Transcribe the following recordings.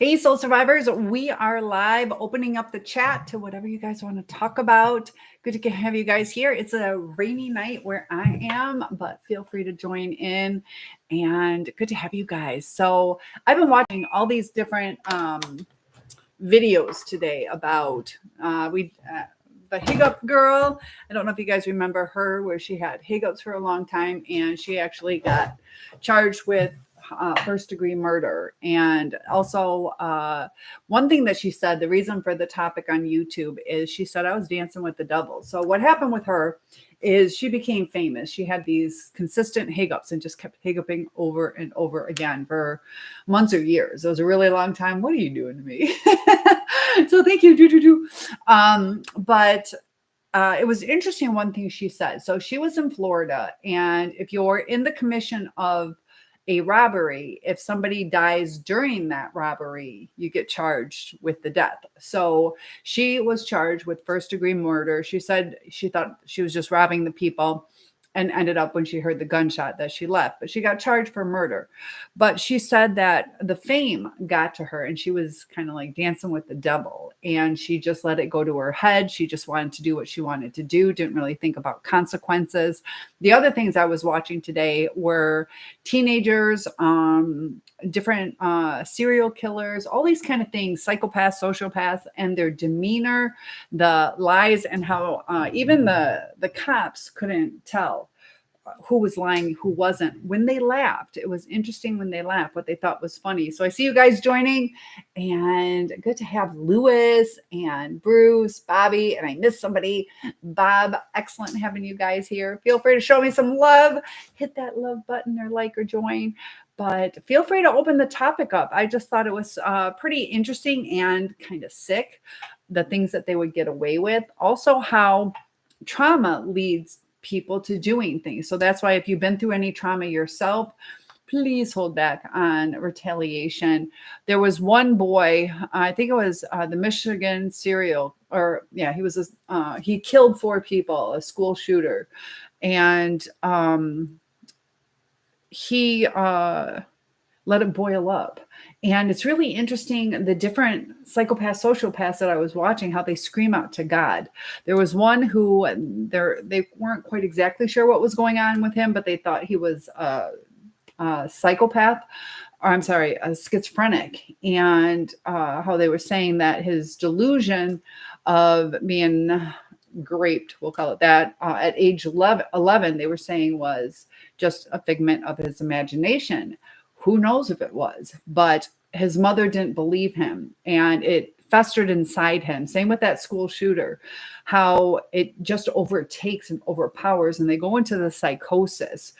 Hey, soul survivors, we are live, opening up the chat to whatever you guys want to talk about. Good to have you guys here. It's a rainy night where I am, but feel free to join in, and good to have you guys. So I've been watching all these different videos today about the hiccup girl. I don't know if you guys remember her, where she had hiccups for a long time, and she actually got charged with first degree murder. And also, one thing that she said, the reason for the topic on YouTube is she said, I was dancing with the devil. So what happened with her is she became famous. She had these consistent hiccups and just kept hiccuping over and over again for months or years. It was a really long time. What are you doing to me? So thank you. But it was interesting, one thing she said. So she was in Florida, and if you're in the commission of a robbery, if somebody dies during that robbery, you get charged with the death. So she was charged with first degree murder. She said she thought she was just robbing the people, and ended up, when she heard the gunshot, that she left. But she got charged for murder. But she said that the fame got to her, and she was kind of like dancing with the devil, and she just let it go to her head. She just wanted to do what she wanted to do, didn't really think about consequences. The other things I was watching today were teenagers, different serial killers, all these kind of things, psychopaths, sociopaths, and their demeanor, the lies, and how even the cops couldn't tell who was lying, who wasn't, when they laughed. It was interesting when they laughed, what they thought was funny. So I see you guys joining, and good to have Lewis and Bruce, Bobby, and I missed somebody. Bob, excellent having you guys here. Feel free to show me some love. Hit that love button or like or join. But feel free to open the topic up. I just thought it was pretty interesting and kind of sick, the things that they would get away with. Also, how trauma leads people to doing things. So that's why, if you've been through any trauma yourself, please hold back on retaliation. There was one boy, I think it was the Michigan he killed 4 people, a school shooter. And he let it boil up. And it's really interesting, the different psychopaths, sociopaths that I was watching, how they scream out to God. There was one who they weren't quite exactly sure what was going on with him, but they thought he was a psychopath, or I'm sorry, a schizophrenic. And how they were saying that his delusion of being raped, we'll call it that, at age 11, they were saying was just a figment of his imagination. Who knows if it was, but his mother didn't believe him, and it festered inside him. Same with that school shooter, how it just overtakes and overpowers, and they go into the psychosis.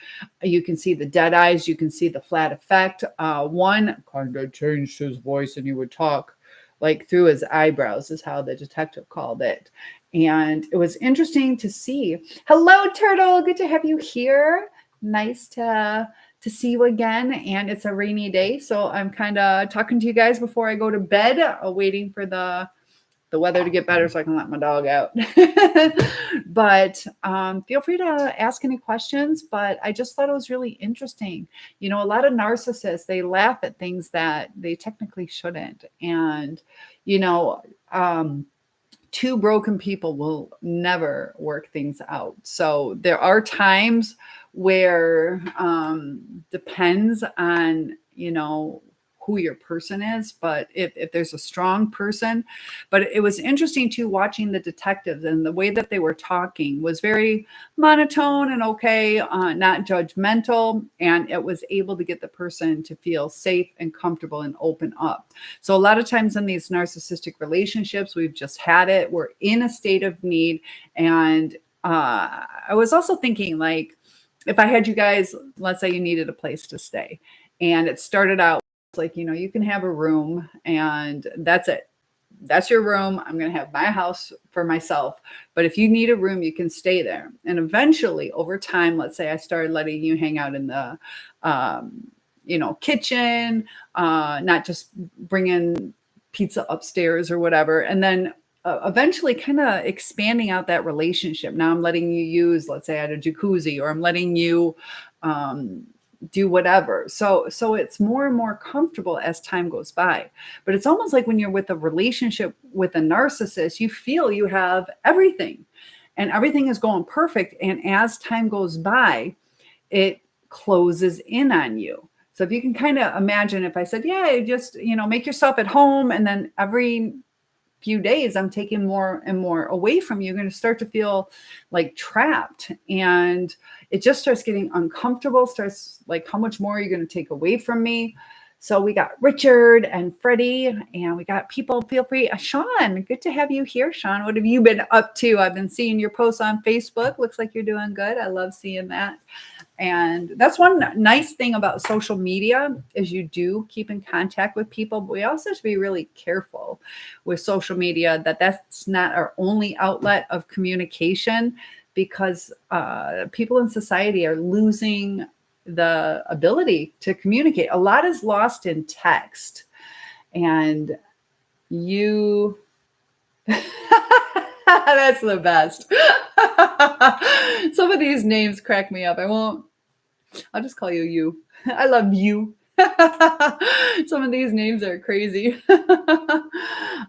You can see the dead eyes, you can see the flat effect. One kind of changed his voice, and he would talk like through his eyebrows, is how the detective called it. And it was interesting to see. Hello, Turtle. Good to have you here. Nice to see you again. And it's a rainy day, so I'm kind of talking to you guys before I go to bed, waiting for the weather to get better so I can let my dog out. But feel free to ask any questions. But I just thought it was really interesting. You know, a lot of narcissists, they laugh at things that they technically shouldn't. And, you know, 2 broken people will never work things out. So there are times where depends on, you know, who your person is, but if there's a strong person. But it was interesting too, watching the detectives, and the way that they were talking was very monotone and okay, not judgmental, and it was able to get the person to feel safe and comfortable and open up. So a lot of times in these narcissistic relationships, we've just had it, we're in a state of need. And I was also thinking, like, if I had you guys, let's say you needed a place to stay, and it started out like, you know, you can have a room, and that's it. That's your room. I'm going to have my house for myself. But if you need a room, you can stay there. And eventually, over time, let's say I started letting you hang out in the, kitchen, not just bring in pizza upstairs or whatever. And then eventually kind of expanding out that relationship. Now I'm letting you use, let's say, I had a jacuzzi, or I'm letting you do whatever. So it's more and more comfortable as time goes by. But it's almost like when you're with a relationship with a narcissist, you feel you have everything and everything is going perfect. And as time goes by, it closes in on you. So if you can kind of imagine, if I said, yeah, just, make yourself at home, and then every few days I'm taking more and more away from you, you're going to start to feel like trapped, and it just starts getting uncomfortable, starts like, how much more are you going to take away from me? So we got Richard and Freddie, and we got people. Feel free. Sean, good to have you here. Sean, what have you been up to? I've been seeing your posts on Facebook. Looks like you're doing good. I love seeing that. And that's one nice thing about social media, is you do keep in contact with people, but we also have to be really careful with social media that that's not our only outlet of communication, because people in society are losing the ability to communicate. A lot is lost in text, and you that's the best. Some of these names crack me up. I'll just call you. I love you. Some of these names are crazy.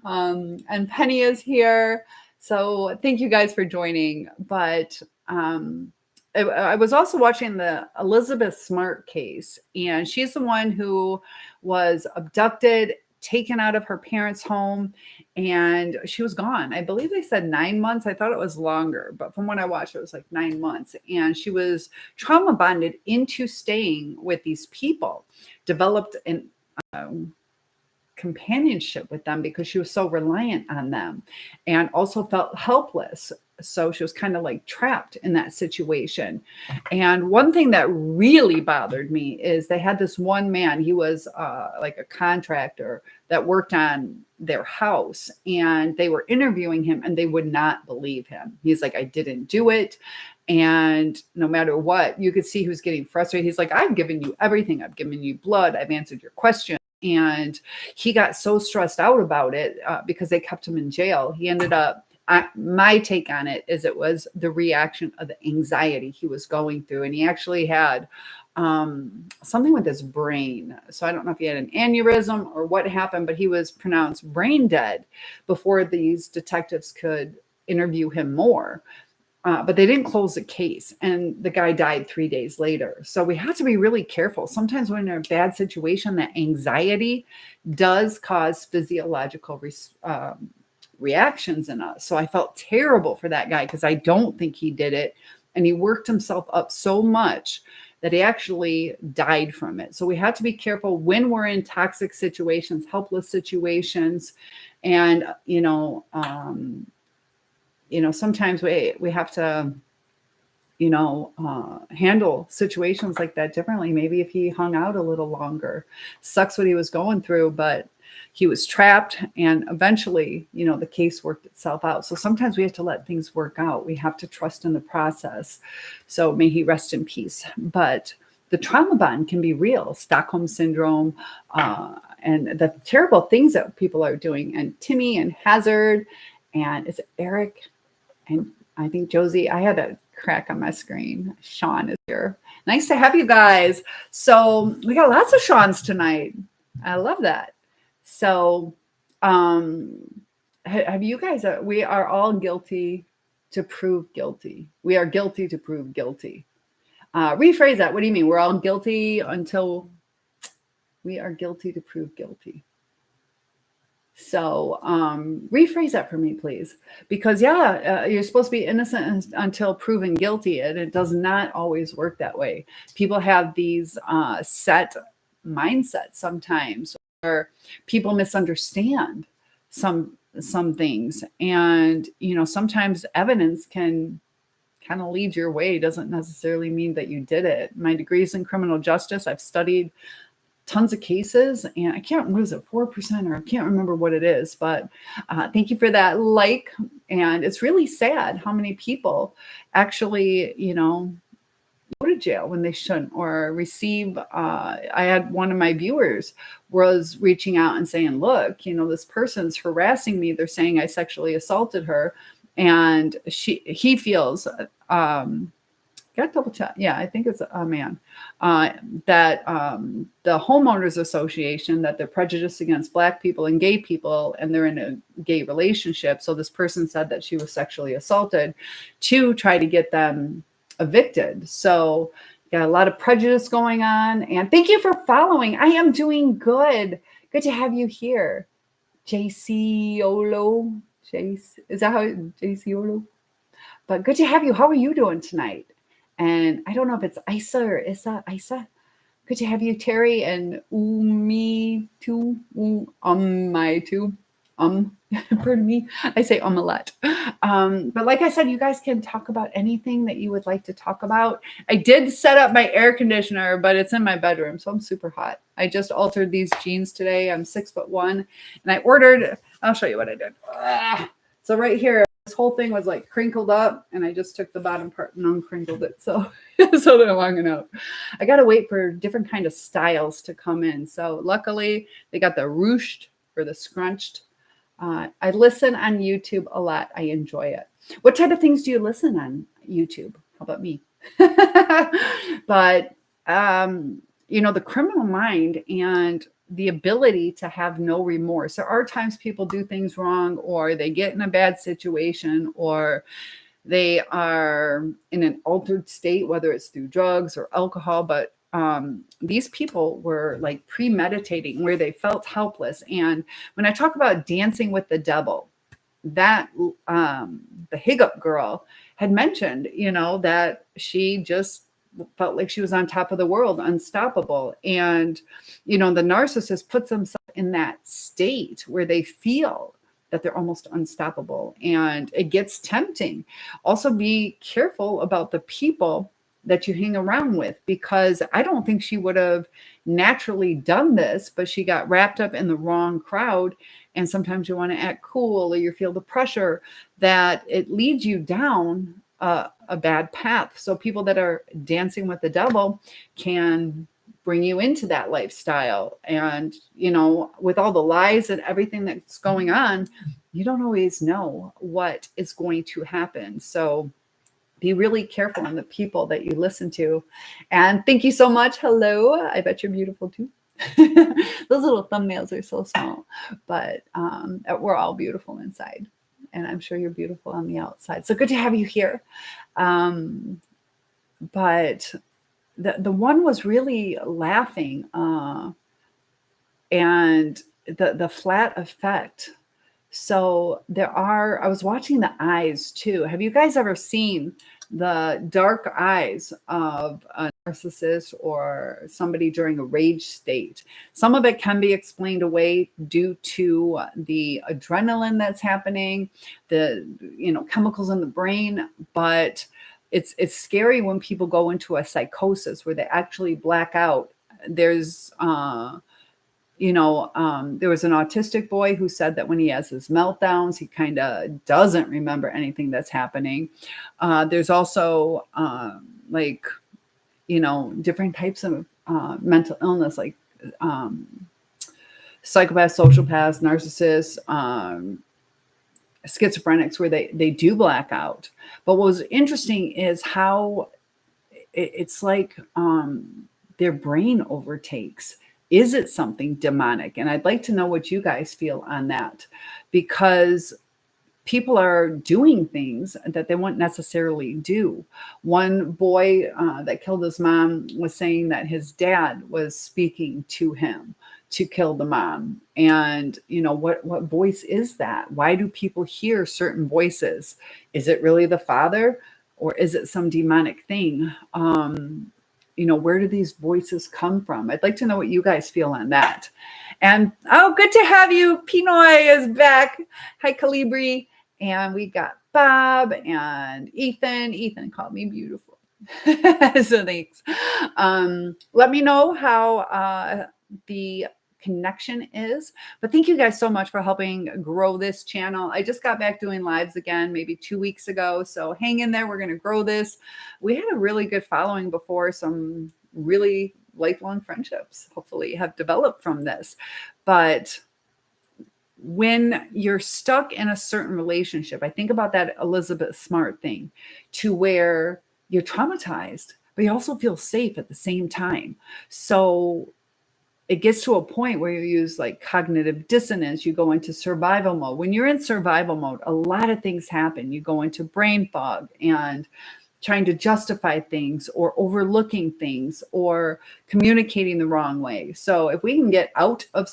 And Penny is here. So thank you guys for joining. But I was also watching the Elizabeth Smart case, and she's the one who was abducted, taken out of her parents' home, and she was gone. I believe they said 9 months. I thought it was longer, but from what I watched, it was like 9 months. And she was trauma bonded into staying with these people, developed an companionship with them because she was so reliant on them, and also felt helpless. So she was kind of like trapped in that situation. And one thing that really bothered me is they had this one man. He was like a contractor that worked on their house, and they were interviewing him, and they would not believe him. He's like, I didn't do it. And no matter what, you could see he was getting frustrated. He's like, I've given you everything. I've given you blood. I've answered your questions. And he got so stressed out about it because they kept him in jail. He ended up, my take on it is it was the reaction of the anxiety he was going through. And he actually had something with his brain. So I don't know if he had an aneurysm or what happened, but he was pronounced brain dead before these detectives could interview him more. But they didn't close the case, and the guy died 3 days later. So we have to be really careful. Sometimes when we're in a bad situation, that anxiety does cause physiological reactions in us. So I felt terrible for that guy because I don't think he did it. And he worked himself up so much that he actually died from it. So we have to be careful when we're in toxic situations, helpless situations. And, sometimes we have to, handle situations like that differently. Maybe if he hung out a little longer, sucks what he was going through, but he was trapped, and eventually, the case worked itself out. So sometimes we have to let things work out. We have to trust in the process. So may he rest in peace. But the trauma bond can be real. Stockholm syndrome, and the terrible things that people are doing. And Timmy and Hazard, and is it Eric? And I think Josie, I had a crack on my screen. Sean is here. Nice to have you guys. So we got lots of Seans tonight. I love that. So have you guys, we are all guilty to prove guilty. We are guilty to prove guilty. Rephrase that. What do you mean? We're all guilty until we are guilty to prove guilty. So rephrase that for me, please. Because, you're supposed to be innocent until proven guilty, and it does not always work that way. People have these set mindsets sometimes, or people misunderstand some things. And, sometimes evidence can kind of lead your way. It doesn't necessarily mean that you did it. My degree is in criminal justice. I've studied tons of cases, and I can't, what is it, 4%, or I can't remember what it is, but thank you for that and it's really sad how many people actually, go to jail when they shouldn't, or receive, I had one of my viewers was reaching out and saying, look, this person's harassing me. They're saying I sexually assaulted her, and he feels, Got double check. Yeah, I think it's a man. That the homeowners association, that they're prejudiced against Black people and gay people, and they're in a gay relationship. So this person said that she was sexually assaulted to try to get them evicted. So got a lot of prejudice going on. And thank you for following. I am doing good. Good to have you here. JC Olo. Jace, is that how JC Olo? But good to have you. How are you doing tonight? And I don't know if it's Isa or Isa. Good to have you, Terry, and Umi too. My too. Pardon me. I say a lot. But like I said, you guys can talk about anything that you would like to talk about. I did set up my air conditioner, but it's in my bedroom, so I'm super hot. I just altered these jeans today. I'm 6'1", and I ordered. I'll show you what I did. So right here, this whole thing was like crinkled up, and I just took the bottom part and uncrinkled it, so they're long enough. I got to wait for different kind of styles to come in. So luckily, they got the ruched or the scrunched. I listen on YouTube a lot. I enjoy it. What type of things do you listen on YouTube? How about me? But the criminal mind and the ability to have no remorse. There are times people do things wrong, or they get in a bad situation, or they are in an altered state, whether it's through drugs or alcohol. But these people were like premeditating, where they felt helpless. And when I talk about dancing with the devil, that the hiccup girl had mentioned, that she just felt like she was on top of the world, unstoppable. And, the narcissist puts themselves in that state where they feel that they're almost unstoppable, and it gets tempting. Also, be careful about the people that you hang around with, because I don't think she would have naturally done this, but she got wrapped up in the wrong crowd. And sometimes you want to act cool, or you feel the pressure that it leads you down a bad path. So people that are dancing with the devil can bring you into that lifestyle. And, with all the lies and everything that's going on, you don't always know what is going to happen. So be really careful on the people that you listen to. And thank you so much. Hello. I bet you're beautiful too. Those little thumbnails are so small, but we're all beautiful inside. And I'm sure you're beautiful on the outside. So good to have you here. But the one was really laughing, and the flat effect. So I was watching the eyes too. Have you guys ever seen the dark eyes of a narcissist or somebody during a rage state? Some of it can be explained away due to the adrenaline that's happening, the chemicals in the brain, but it's scary when people go into a psychosis where they actually black out. There's there was an autistic boy who said that when he has his meltdowns, he kind of doesn't remember anything that's happening. There's also different types of mental illness, like psychopaths, sociopaths, narcissists, schizophrenics, where they do black out. But what was interesting is how it's like their brain overtakes. Is it something demonic? And I'd like to know what you guys feel on that, because people are doing things that they wouldn't necessarily do. One boy that killed his mom was saying that his dad was speaking to him to kill the mom. And, what voice is that? Why do people hear certain voices? Is it really the father, or is it some demonic thing? Where do these voices come from? I'd like to know what you guys feel on that. And, good to have you. Pinoy is back. Hi, Calibri. And we got Bob and Ethan. Ethan called me beautiful. So thanks. Let me know how the connection is. But thank you guys so much for helping grow this channel. I just got back doing lives again, maybe 2 weeks ago. So hang in there. We're going to grow this. We had a really good following before. Some really lifelong friendships hopefully have developed from this. But when you're stuck in a certain relationship, I think about that Elizabeth Smart thing, to where you're traumatized, but you also feel safe at the same time. So it gets to a point where you use like cognitive dissonance, you go into survival mode. When you're in survival mode, a lot of things happen. You go into brain fog and trying to justify things or overlooking things or communicating the wrong way. So if we can get out of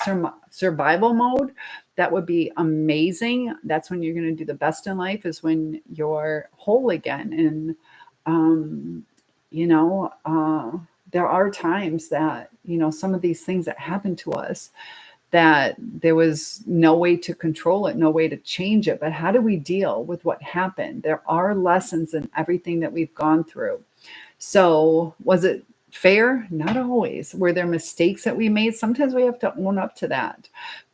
survival mode, that would be amazing. That's when you're going to do the best in life, is when you're whole again. And, there are times that, some of these things that happen to us, that there was no way to control it, no way to change it. But how do we deal with what happened? There are lessons in everything that we've gone through. So was it fair? Not always. Were there mistakes that we made? Sometimes we have to own up to that.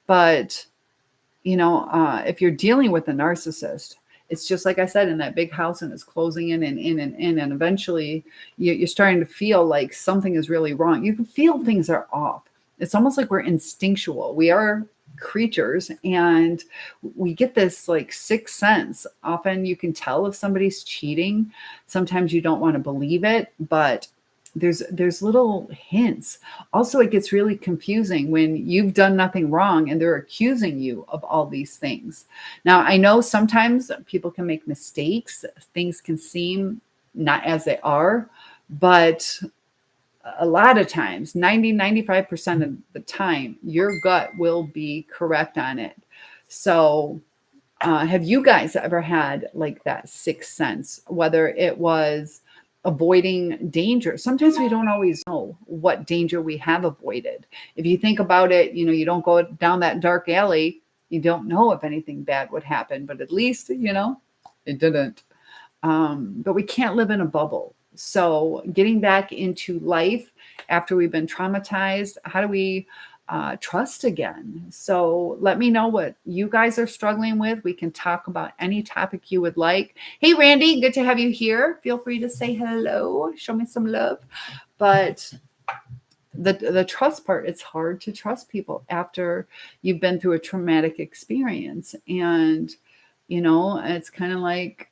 But, if you're dealing with a narcissist, it's just like I said, in that big house, and it's closing in and in and in. And eventually you're starting to feel like something is really wrong. You can feel things are off. It's almost like we're instinctual. We are creatures, and we get this like sixth sense. Often you can tell if somebody's cheating. Sometimes you don't want to believe it, but there's little hints. Also, it gets really confusing when you've done nothing wrong and they're accusing you of all these things. Now, I know sometimes people can make mistakes. Things can seem not as they are, but a lot of times, 95% of the time, your gut will be correct on it. So have you guys ever had like that sixth sense, whether it was avoiding danger? Sometimes we don't always know what danger we have avoided. If you think about it, you don't go down that dark alley. You don't know if anything bad would happen, but at least, it didn't. But we can't live in a bubble. So getting back into life after we've been traumatized, how do we trust again? So let me know what you guys are struggling with. We can talk about any topic you would like. Hey, Randy, good to have you here. Feel free to say hello. Show me some love. But the trust part, it's hard to trust people after you've been through a traumatic experience. And, it's kind of like,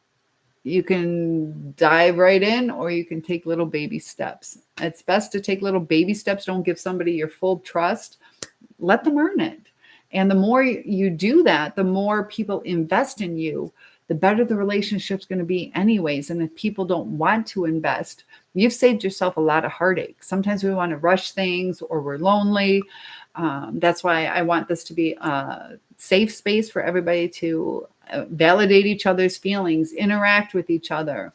you can dive right in, or you can take little baby steps. It's best to take little baby steps. Don't give somebody your full trust. Let them earn it. And the more you do that, the more people invest in you, the better the relationship's going to be anyways. And if people don't want to invest, you've saved yourself a lot of heartache. Sometimes we want to rush things, or we're lonely. That's why I want this to be a safe space for everybody to validate each other's feelings, interact with each other,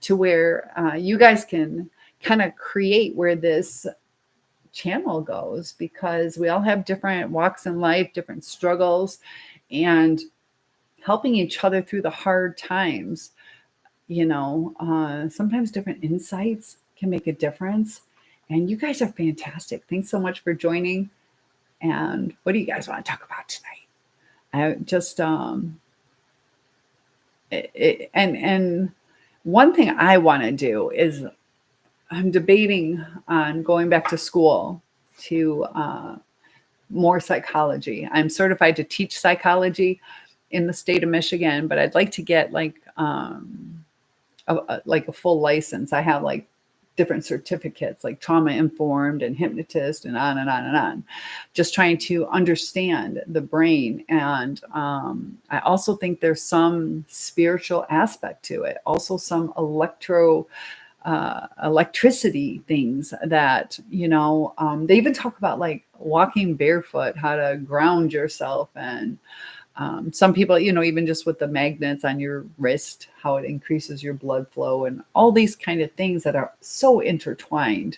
to where you guys can kind of create where this channel goes, because we all have different walks in life, different struggles, and helping each other through the hard times. Sometimes different insights can make a difference. And you guys are fantastic. Thanks so much for joining. And what do you guys want to talk about tonight? I just and one thing I want to do is, I'm debating on going back to school to more psychology. I'm certified to teach psychology in the state of Michigan, but I'd like to get like a full license. I have like different certificates, like trauma informed and hypnotist, and on and on and on, just trying to understand the brain. And I also think there's some spiritual aspect to it, also some electricity things that, they even talk about like walking barefoot, how to ground yourself. And some people, even just with the magnets on your wrist, how it increases your blood flow, and all these kind of things that are so intertwined.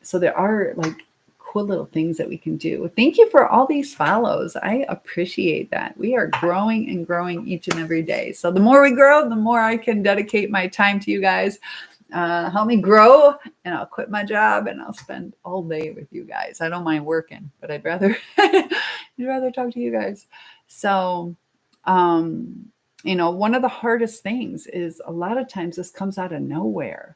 So there are like cool little things that we can do. Thank you for all these follows. I appreciate that. We are growing and growing each and every day. So the more we grow, the more I can dedicate my time to you guys. Help me grow, and I'll quit my job and I'll spend all day with you guys. I don't mind working, but I'd rather talk to you guys. So, one of the hardest things is, a lot of times this comes out of nowhere.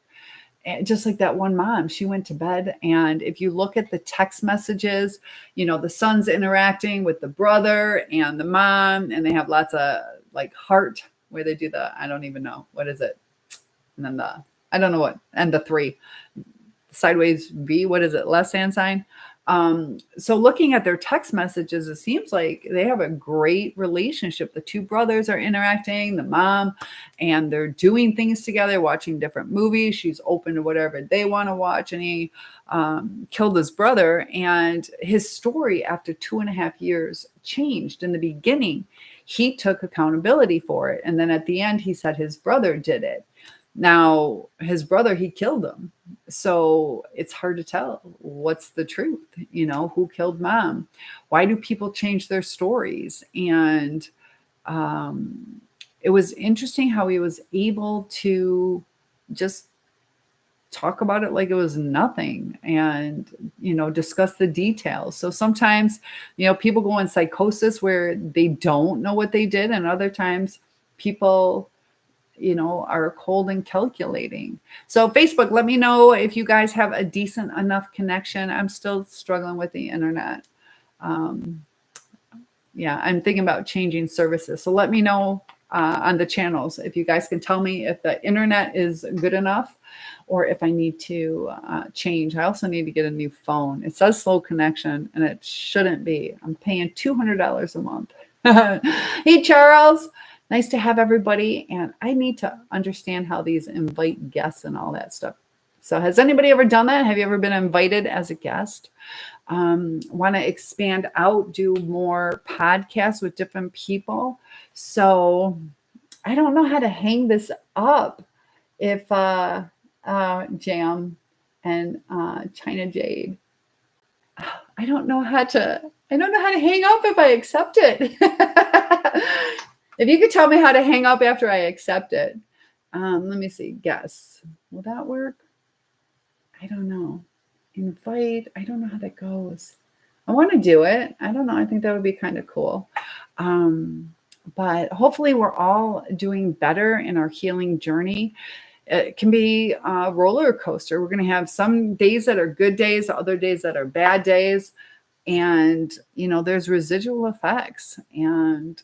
And just like that one mom, she went to bed, and if you look at the text messages, the son's interacting with the brother and the mom, and they have lots of like heart, where they do I don't even know, what is it? and then I don't know what, and the 3. Sideways V, what is it? Less hand sign. So looking at their text messages, it seems like they have a great relationship. The 2 brothers are interacting, the mom, and they're doing things together, watching different movies. She's open to whatever they want to watch. And he killed his brother, and his story after 2.5 years changed. In the beginning, he took accountability for it. And then at the end, he said his brother did it. Now, his brother, he killed him. So it's hard to tell what's the truth, who killed mom? Why do people change their stories? And it was interesting how he was able to just talk about it like it was nothing and, discuss the details. So sometimes, people go in psychosis where they don't know what they did. And other times people are cold and calculating. So Facebook, let me know if you guys have a decent enough connection. I'm still struggling with the internet. Yeah, I'm thinking about changing services. So let me know on the channels if you guys can tell me if the internet is good enough or if I need to change. I also need to get a new phone. It says slow connection and it shouldn't be. I'm paying $200 a month. Hey, Charles. Nice to have everybody. And I need to understand how these invite guests and all that stuff. So has anybody ever done that? Have you ever been invited as a guest? Want to expand out, do more podcasts with different people. So I don't know how to hang this up. If Jam and China Jade, I don't know how to hang up if I accept it. If you could tell me how to hang up after I accept it. Let me see. Guess. Will that work? I don't know. Invite. I don't know how that goes. I want to do it. I don't know. I think that would be kind of cool. But hopefully we're all doing better in our healing journey. It can be a roller coaster. We're going to have some days that are good days, other days that are bad days. And, there's residual effects. And,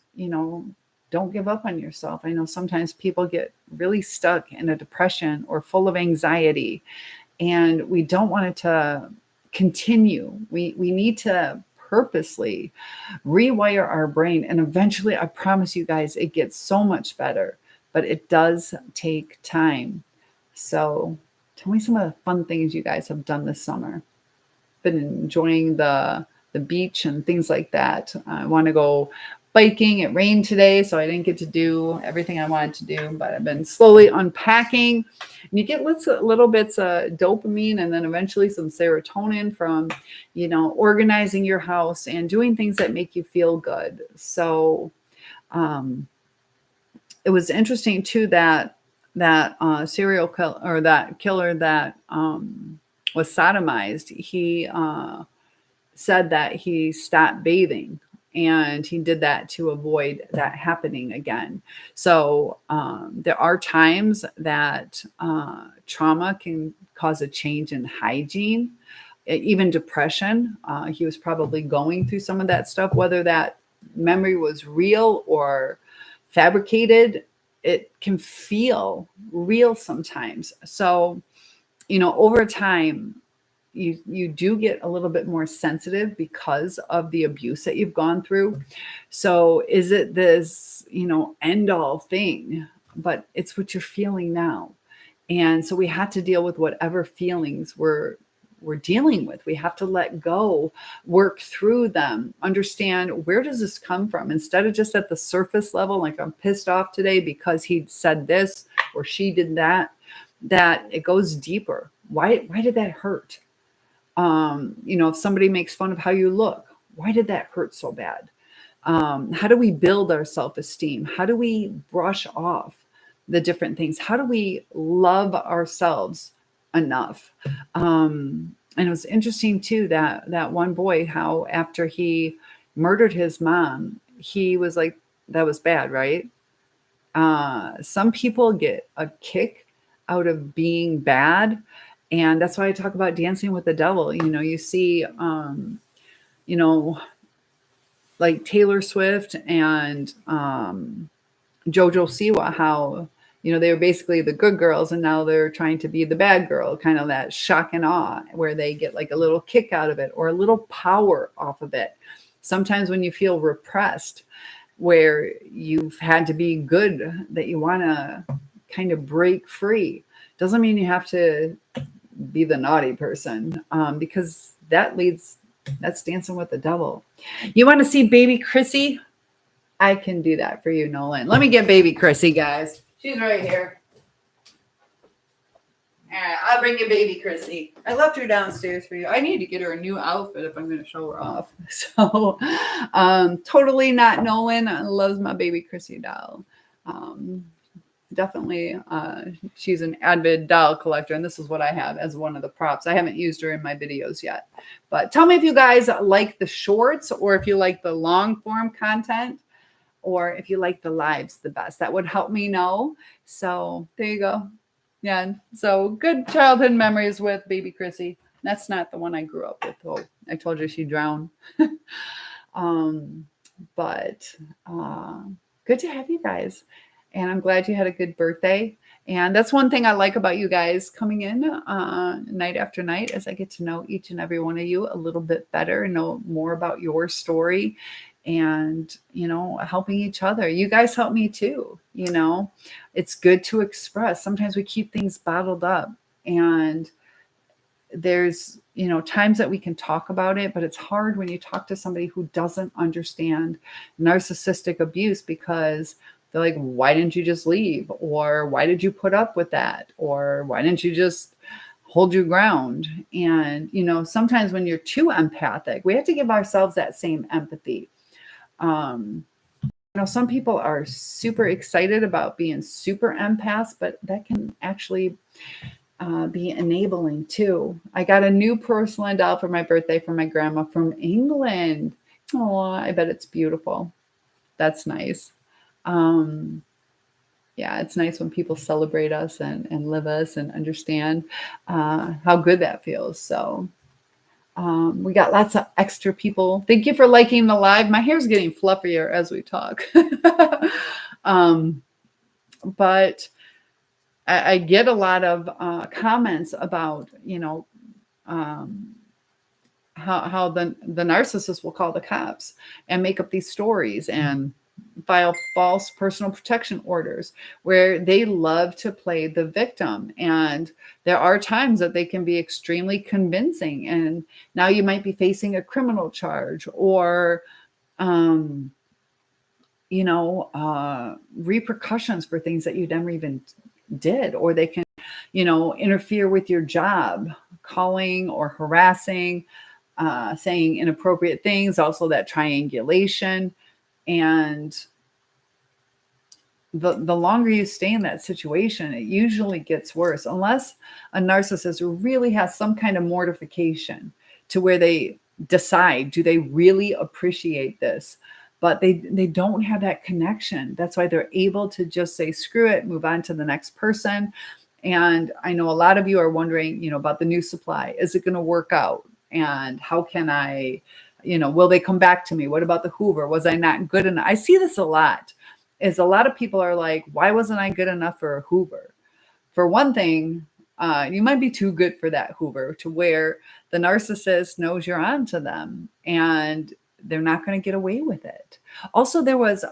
don't give up on yourself. I know sometimes people get really stuck in a depression or full of anxiety, and we don't want it to continue. We need to purposely rewire our brain. And eventually, I promise you guys, it gets so much better, but it does take time. So tell me some of the fun things you guys have done this summer. Been enjoying the beach and things like that. I want to go biking. It rained today, so I didn't get to do everything I wanted to do, but I've been slowly unpacking. And you get little bits of dopamine and then eventually some serotonin from, organizing your house and doing things that make you feel good. So it was interesting too that serial killer or that killer that was sodomized, he said that he stopped bathing. And he did that to avoid that happening again. So there are times that trauma can cause a change in hygiene, even depression. He was probably going through some of that stuff, whether that memory was real or fabricated. It can feel real sometimes. So, over time, you do get a little bit more sensitive because of the abuse that you've gone through. So is it this, end all thing? But it's what you're feeling now. And so we had to deal with whatever feelings we're dealing with. We have to let go, work through them, understand where does this come from? Instead of just at the surface level, like I'm pissed off today because he said this or she did that it goes deeper. Why did that hurt? If somebody makes fun of how you look, why did that hurt so bad? How do we build our self-esteem? How do we brush off the different things? How do we love ourselves enough? And it was interesting too, that one boy, how after he murdered his mom, he was like, that was bad, right? Some people get a kick out of being bad. And that's why I talk about dancing with the devil. You see, like Taylor Swift and JoJo Siwa, how You know, they were basically the good girls, and now they're trying to be the bad girl, kind of that shock and awe where they get like a little kick out of it or a little power off of it. Sometimes when you feel repressed, where you've had to be good, that you want to kind of break free. Doesn't mean you have to be the naughty person, because that's dancing with the devil. You want to see baby Chrissy? I can do that for you, Nolan. Let me get baby Chrissy, guys. She's right here. All right, I'll bring you baby Chrissy. I left her downstairs for you. I need to get her a new outfit if I'm going to show her off. So, totally not Nolan. Loves my baby Chrissy doll. Definitely, she's an avid doll collector, and this is what I have as one of the props. I haven't used her in my videos yet. But tell me if you guys like the shorts, or if you like the long form content, or if you like the lives the best. That would help me know. So there you go. Yeah. So good childhood memories with baby Chrissy. That's not the one I grew up with. Oh, I told you she drowned. But good to have you guys. And I'm glad you had a good birthday. And that's one thing I like about you guys coming in night after night, as I get to know each and every one of you a little bit better and know more about your story, and, you know, helping each other. You guys help me too. You know, it's good to express. Sometimes we keep things bottled up, and there's, you know, times that we can talk about it, but it's hard when you talk to somebody who doesn't understand narcissistic abuse, because they're like, why didn't you just leave? Or why did you put up with that? Or why didn't you just hold your ground? And, you know, sometimes when you're too empathic, we have to give ourselves that same empathy. You know, some people are super excited about being super empaths, but that can actually be enabling too. I got a new porcelain doll for my birthday from my grandma from England. Oh, I bet it's beautiful. That's nice. Yeah, it's nice when people celebrate us and live us and understand how good that feels. So we got lots of extra people. Thank you for liking the live. My hair's getting fluffier as we talk. But I get a lot of comments about, you know, how the narcissist will call the cops and make up these stories and file false personal protection orders, where they love to play the victim. And there are times that they can be extremely convincing. And now you might be facing a criminal charge, or, you know, repercussions for things that you never even did. Or they can, you know, interfere with your job, calling or harassing, saying inappropriate things, also that triangulation. And the longer you stay in that situation, it usually gets worse, unless a narcissist really has some kind of mortification to where they decide, do they really appreciate this? But they don't have that connection. That's why they're able to just say, screw it, move on to the next person. And I know a lot of you are wondering, you know, about the new supply. Is it going to work out? And how can I, you know, will they come back to me? What about the Hoover? Was I not good enough? I see this a lot. Is a lot of people are like, why wasn't I good enough for a Hoover? For one thing, you might be too good for that Hoover, to where the narcissist knows you're on to them and they're not going to get away with it. Also, there was,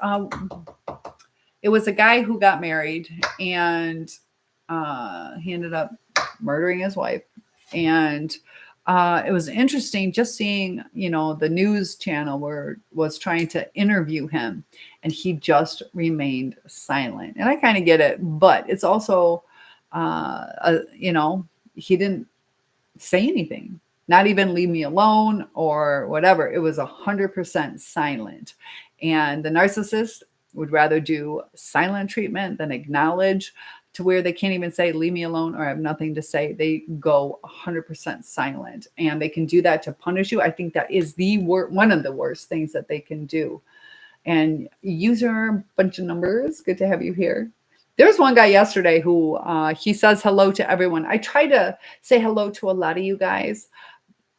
it was a guy who got married, and he ended up murdering his wife. And it was interesting just seeing, you know, the news channel was trying to interview him, and he just remained silent. And I kind of get it, but it's also, you know, he didn't say anything, not even leave me alone or whatever. It was 100% silent. And the narcissist would rather do silent treatment than acknowledge, to where they can't even say, leave me alone, or I have nothing to say. They go 100% silent, and they can do that to punish you. I think that is one of the worst things that they can do. And user bunch of numbers. Good to have you here. There's one guy yesterday who he says hello to everyone. I try to say hello to a lot of you guys,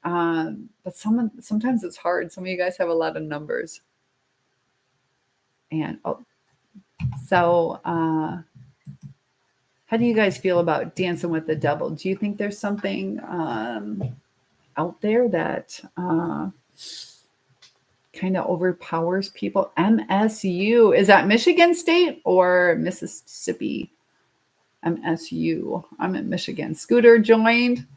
but sometimes it's hard. Some of you guys have a lot of numbers. And so How do you guys feel about Dancing with the Devil? Do you think there's something out there that kind of overpowers people? MSU, is that Michigan State or Mississippi? MSU. I'm in Michigan. Scooter joined.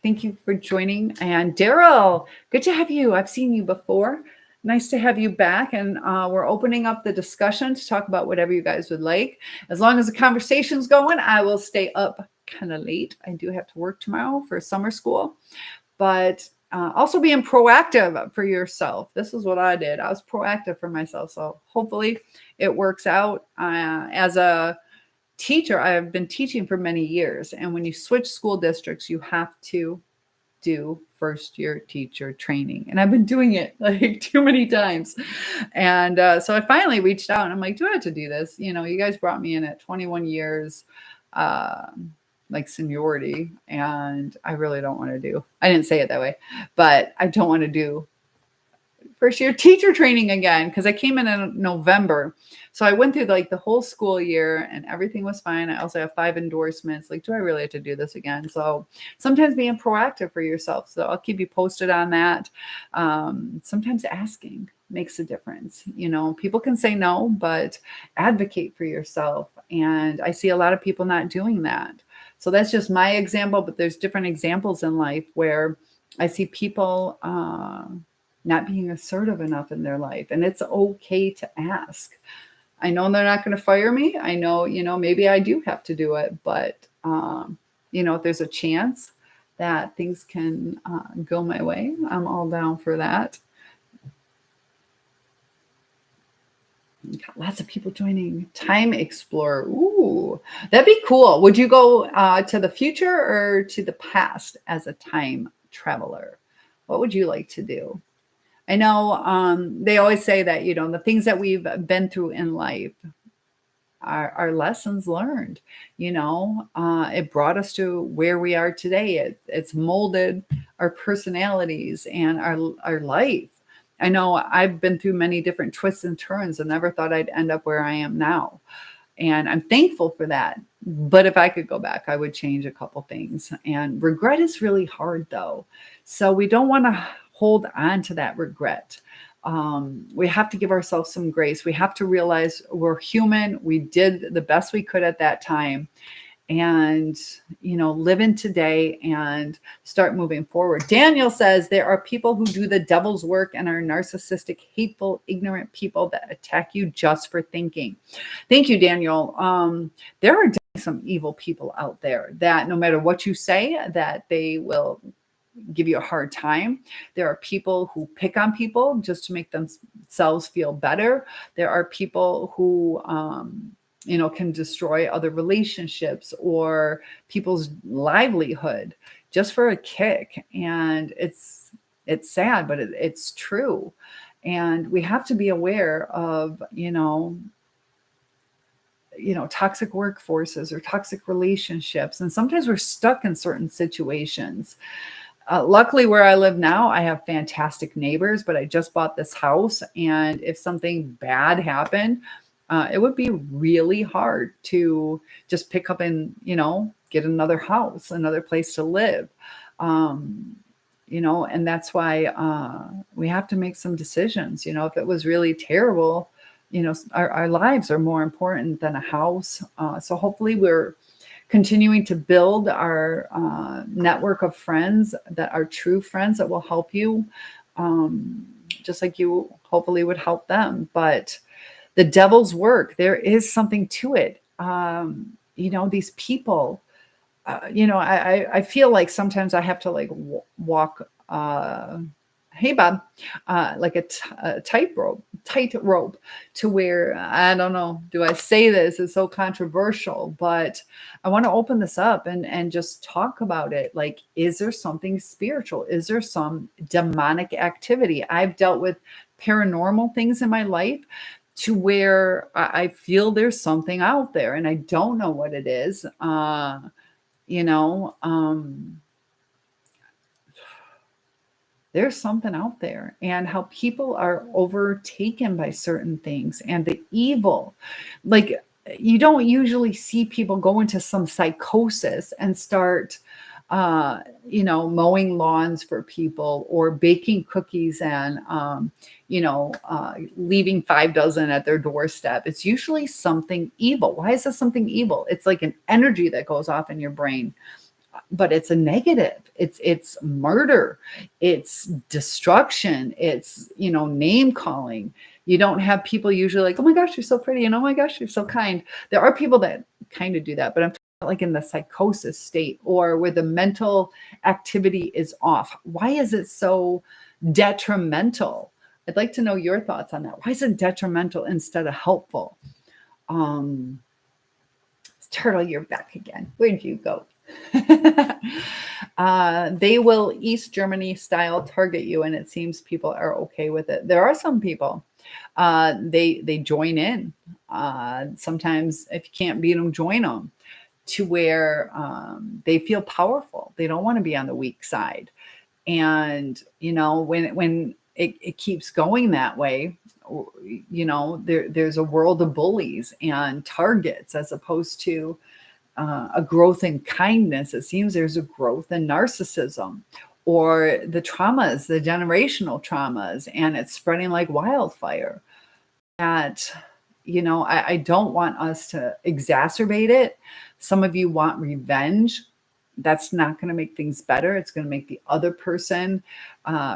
Thank you for joining. And Daryl, good to have you. I've seen you before. Nice to have you back. And we're opening up the discussion to talk about whatever you guys would like. As long as the conversation's going, I will stay up kind of late. I do have to work tomorrow for summer school. But also being proactive for yourself. This is what I did. I was proactive for myself. So hopefully it works out. As a teacher, I've been teaching for many years. And when you switch school districts, you have to do first year teacher training. And I've been doing it like too many times. And so I finally reached out and I'm like, do I have to do this? You know, you guys brought me in at 21 years, like seniority. And I really don't want to do, I didn't say it that way, but I don't want to do first year teacher training again, because I came in November. So I went through like the whole school year and everything was fine. I also have 5 endorsements. Like, do I really have to do this again? So sometimes being proactive for yourself. So I'll keep you posted on that. Sometimes asking makes a difference. You know, people can say no, but advocate for yourself. And I see a lot of people not doing that. So that's just my example, but there's different examples in life where I see people not being assertive enough in their life. And it's okay to ask. I know they're not going to fire me. I know, you know, maybe I do have to do it, but, you know, if there's a chance that things can go my way, I'm all down for that. Got lots of people joining. Time Explorer. Ooh, that'd be cool. Would you go to the future or to the past as a time traveler? What would you like to do? I know they always say that, you know, the things that we've been through in life are lessons learned. You know, it brought us to where we are today. It's molded our personalities and our life. I know I've been through many different twists and turns and never thought I'd end up where I am now. And I'm thankful for that. But if I could go back, I would change a couple things. And regret is really hard, though. So we don't want to hold on to that regret. We have to give ourselves some grace. We have to realize we're human. We did the best we could at that time. And, you know, live in today and start moving forward. Daniel says there are people who do the devil's work and are narcissistic, hateful, ignorant people that attack you just for thinking. Thank you, Daniel. There are definitely some evil people out there that no matter what you say, that they will give you a hard time. There are people who pick on people just to make themselves feel better. There are people who, you know, can destroy other relationships or people's livelihood just for a kick. And it's sad, but it's true. And we have to be aware of, you know, toxic workforces or toxic relationships. And sometimes we're stuck in certain situations. Luckily, where I live now, I have fantastic neighbors, but I just bought this house. And if something bad happened, it would be really hard to just pick up and, you know, get another house, another place to live. You know, and that's why we have to make some decisions. You know, if it was really terrible, you know, our lives are more important than a house. So hopefully we're continuing to build our network of friends that are true friends that will help you, just like you hopefully would help them. But the devil's work, there is something to it. You know, these people, you know, I feel like sometimes I have to like walk, hey, Bob, like a tightrope to where, I don't know, do I say this? It's so controversial, but I want to open this up and just talk about it. Like, is there something spiritual? Is there some demonic activity? I've dealt with paranormal things in my life to where I feel there's something out there and I don't know what it is. You know, there's something out there, and how people are overtaken by certain things and the evil. Like, you don't usually see people go into some psychosis and start, mowing lawns for people or baking cookies and, leaving 5 dozen at their doorstep. It's usually something evil. Why is this something evil? It's like an energy that goes off in your brain, but it's a negative. It's murder, it's destruction, it's name calling. You don't have people usually like, oh my gosh, you're so pretty, and oh my gosh, you're so kind. There are people that kind of do that, but I'm talking about like in the psychosis state or where the mental activity is off. Why is it so detrimental? I'd like to know your thoughts on that. Why is it detrimental instead of helpful? um Turtle, you're back again. Where'd you go? They will East Germany style target you, and it seems people are okay with it. There are some people, they join in. Sometimes if you can't beat them, join them, to where they feel powerful. They don't want to be on the weak side. And when it keeps going that way, there's a world of bullies and targets as opposed to a growth in kindness. It seems there's a growth in narcissism or the traumas, the generational traumas, and it's spreading like wildfire. That, I don't want us to exacerbate it. Some of you want revenge. That's not going to make things better. It's going to make the other person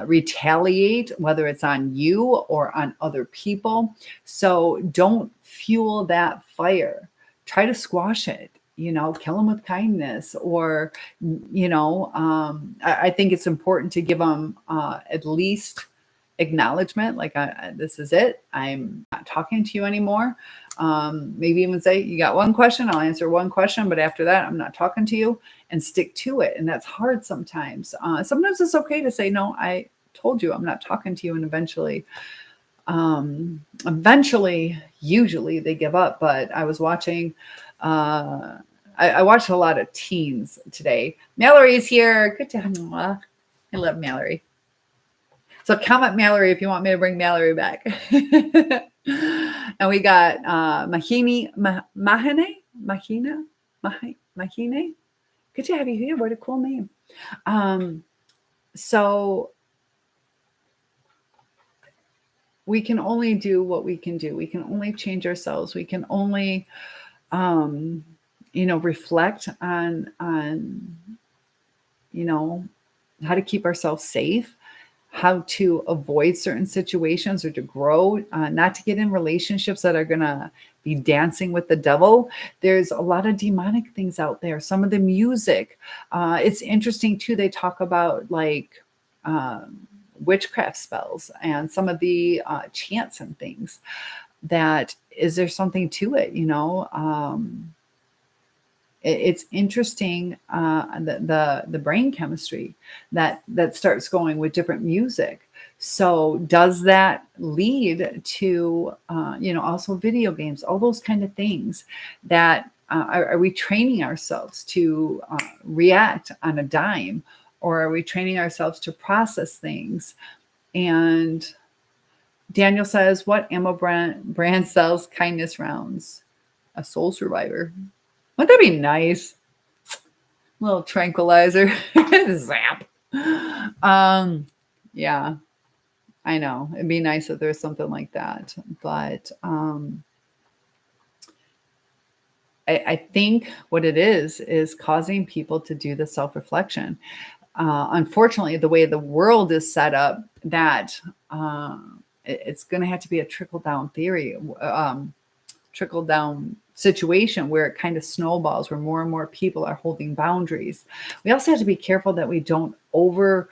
retaliate, whether it's on you or on other people. So don't fuel that fire. Try to squash it. Kill them with kindness, or I think it's important to give them at least acknowledgement, like, this is it. I'm not talking to you anymore. Maybe even say, you got one question, I'll answer one question, but after that, I'm not talking to you, and stick to it. And that's hard sometimes. Sometimes it's okay to say, no, I told you I'm not talking to you. And eventually, usually they give up. But I was watching, I watched a lot of teens today. Mallory's here. Good to have you. I love Mallory. So comment Mallory if you want me to bring Mallory back. And we got Mahine. Good to have you here. What a cool name. So we can only do what we can do. We can only change ourselves. We can only, reflect on, how to keep ourselves safe, how to avoid certain situations or to grow, not to get in relationships that are going to be dancing with the devil. There's a lot of demonic things out there. Some of the music, it's interesting too. They talk about like witchcraft spells and some of the chants and things. That is there something to it? It's interesting, the brain chemistry that starts going with different music. So does that lead to also video games, all those kind of things that are we training ourselves to react on a dime, or are we training ourselves to process things? And Daniel says, what ammo brand sells kindness rounds? A Soul Survivor. Wouldn't that be nice? A little tranquilizer. Zap. Yeah, I know. It'd be nice if there's something like that. But I think what it is causing people to do the self-reflection. Unfortunately, the way the world is set up, that it's going to have to be a trickle-down theory, trickle-down situation where it kind of snowballs, where more and more people are holding boundaries. We also have to be careful that we don't over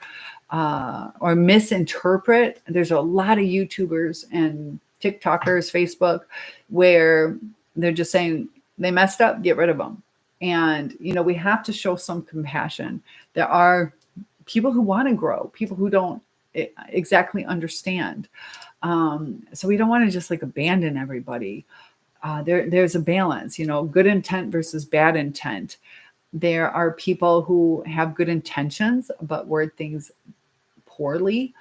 or misinterpret. There's a lot of YouTubers and TikTokers, Facebook, where they're just saying they messed up, get rid of them. And, we have to show some compassion. There are people who want to grow, people who don't exactly understand. So we don't want to just like abandon everybody. There's a balance, good intent versus bad intent. There are people who have good intentions but word things poorly,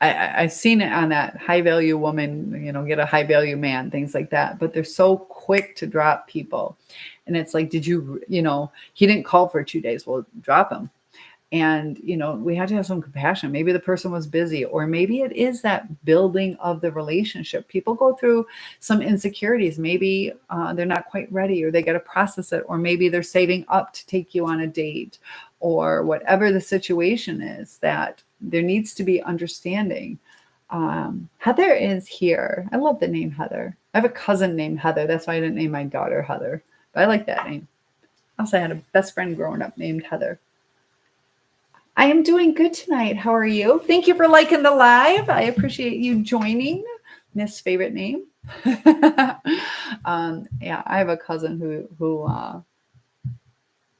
I've seen it on that high value woman, get a high value man, things like that. But they're so quick to drop people. And it's like, did you, he didn't call for 2 days. Well, drop him. And, we had to have some compassion. Maybe the person was busy, or maybe it is that building of the relationship. People go through some insecurities. Maybe they're not quite ready, or they got to process it, or maybe they're saving up to take you on a date, or whatever the situation is, that there needs to be understanding. Heather is here. I love the name Heather. I have a cousin named Heather. That's why I didn't name my daughter Heather. But I like that name. Also, I had a best friend growing up named Heather. I am doing good tonight. How are you? Thank you for liking the live. I appreciate you joining. Miss favorite name. Yeah, I have a cousin who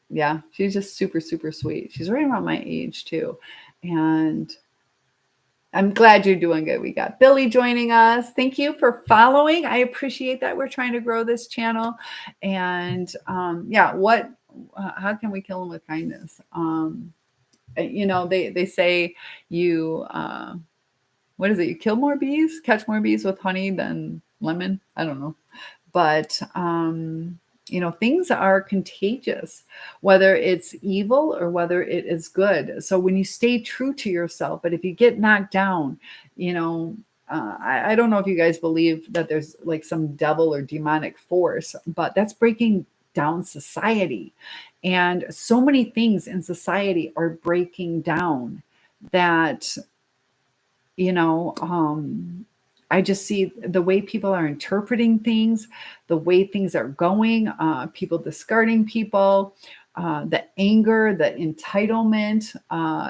yeah, she's just super, super sweet. She's right around my age too. And I'm glad you're doing good. We got Billy joining us. Thank you for following. I appreciate that. We're trying to grow this channel. And yeah, how can we kill them with kindness? They say you, what is it? You kill more bees, catch more bees with honey than lemon. I don't know. But, things are contagious, whether it's evil or whether it is good. So when you stay true to yourself, but if you get knocked down, I don't know if you guys believe that there's like some devil or demonic force, but that's breaking down society. And so many things in society are breaking down that, I just see the way people are interpreting things, the way things are going, people discarding people, the anger, the entitlement,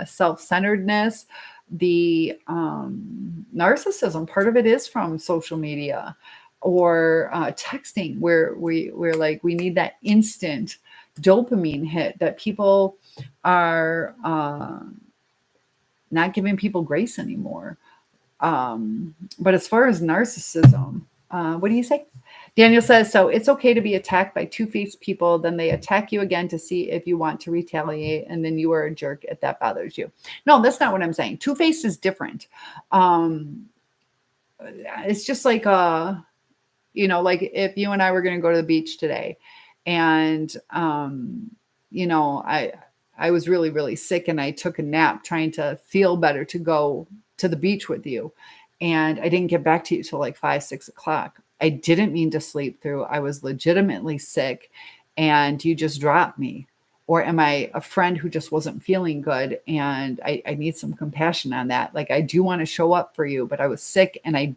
self-centeredness, the narcissism. Part of it is from social media or texting, where we're like, we need that instant dopamine hit, that people are not giving people grace anymore. But as far as narcissism, what do you say? Daniel says, so it's okay to be attacked by two-faced people. Then they attack you again to see if you want to retaliate. And then you are a jerk if that bothers you. No, that's not what I'm saying. Two-faced is different. It's just like, like if you and I were going to go to the beach today, and, I was really, really sick, and I took a nap trying to feel better to go to the beach with you. And I didn't get back to you till like 5, 6 o'clock. I didn't mean to sleep through. I was legitimately sick, and you just dropped me. Or am I a friend who just wasn't feeling good? And I need some compassion on that. Like, I do want to show up for you, but I was sick, and I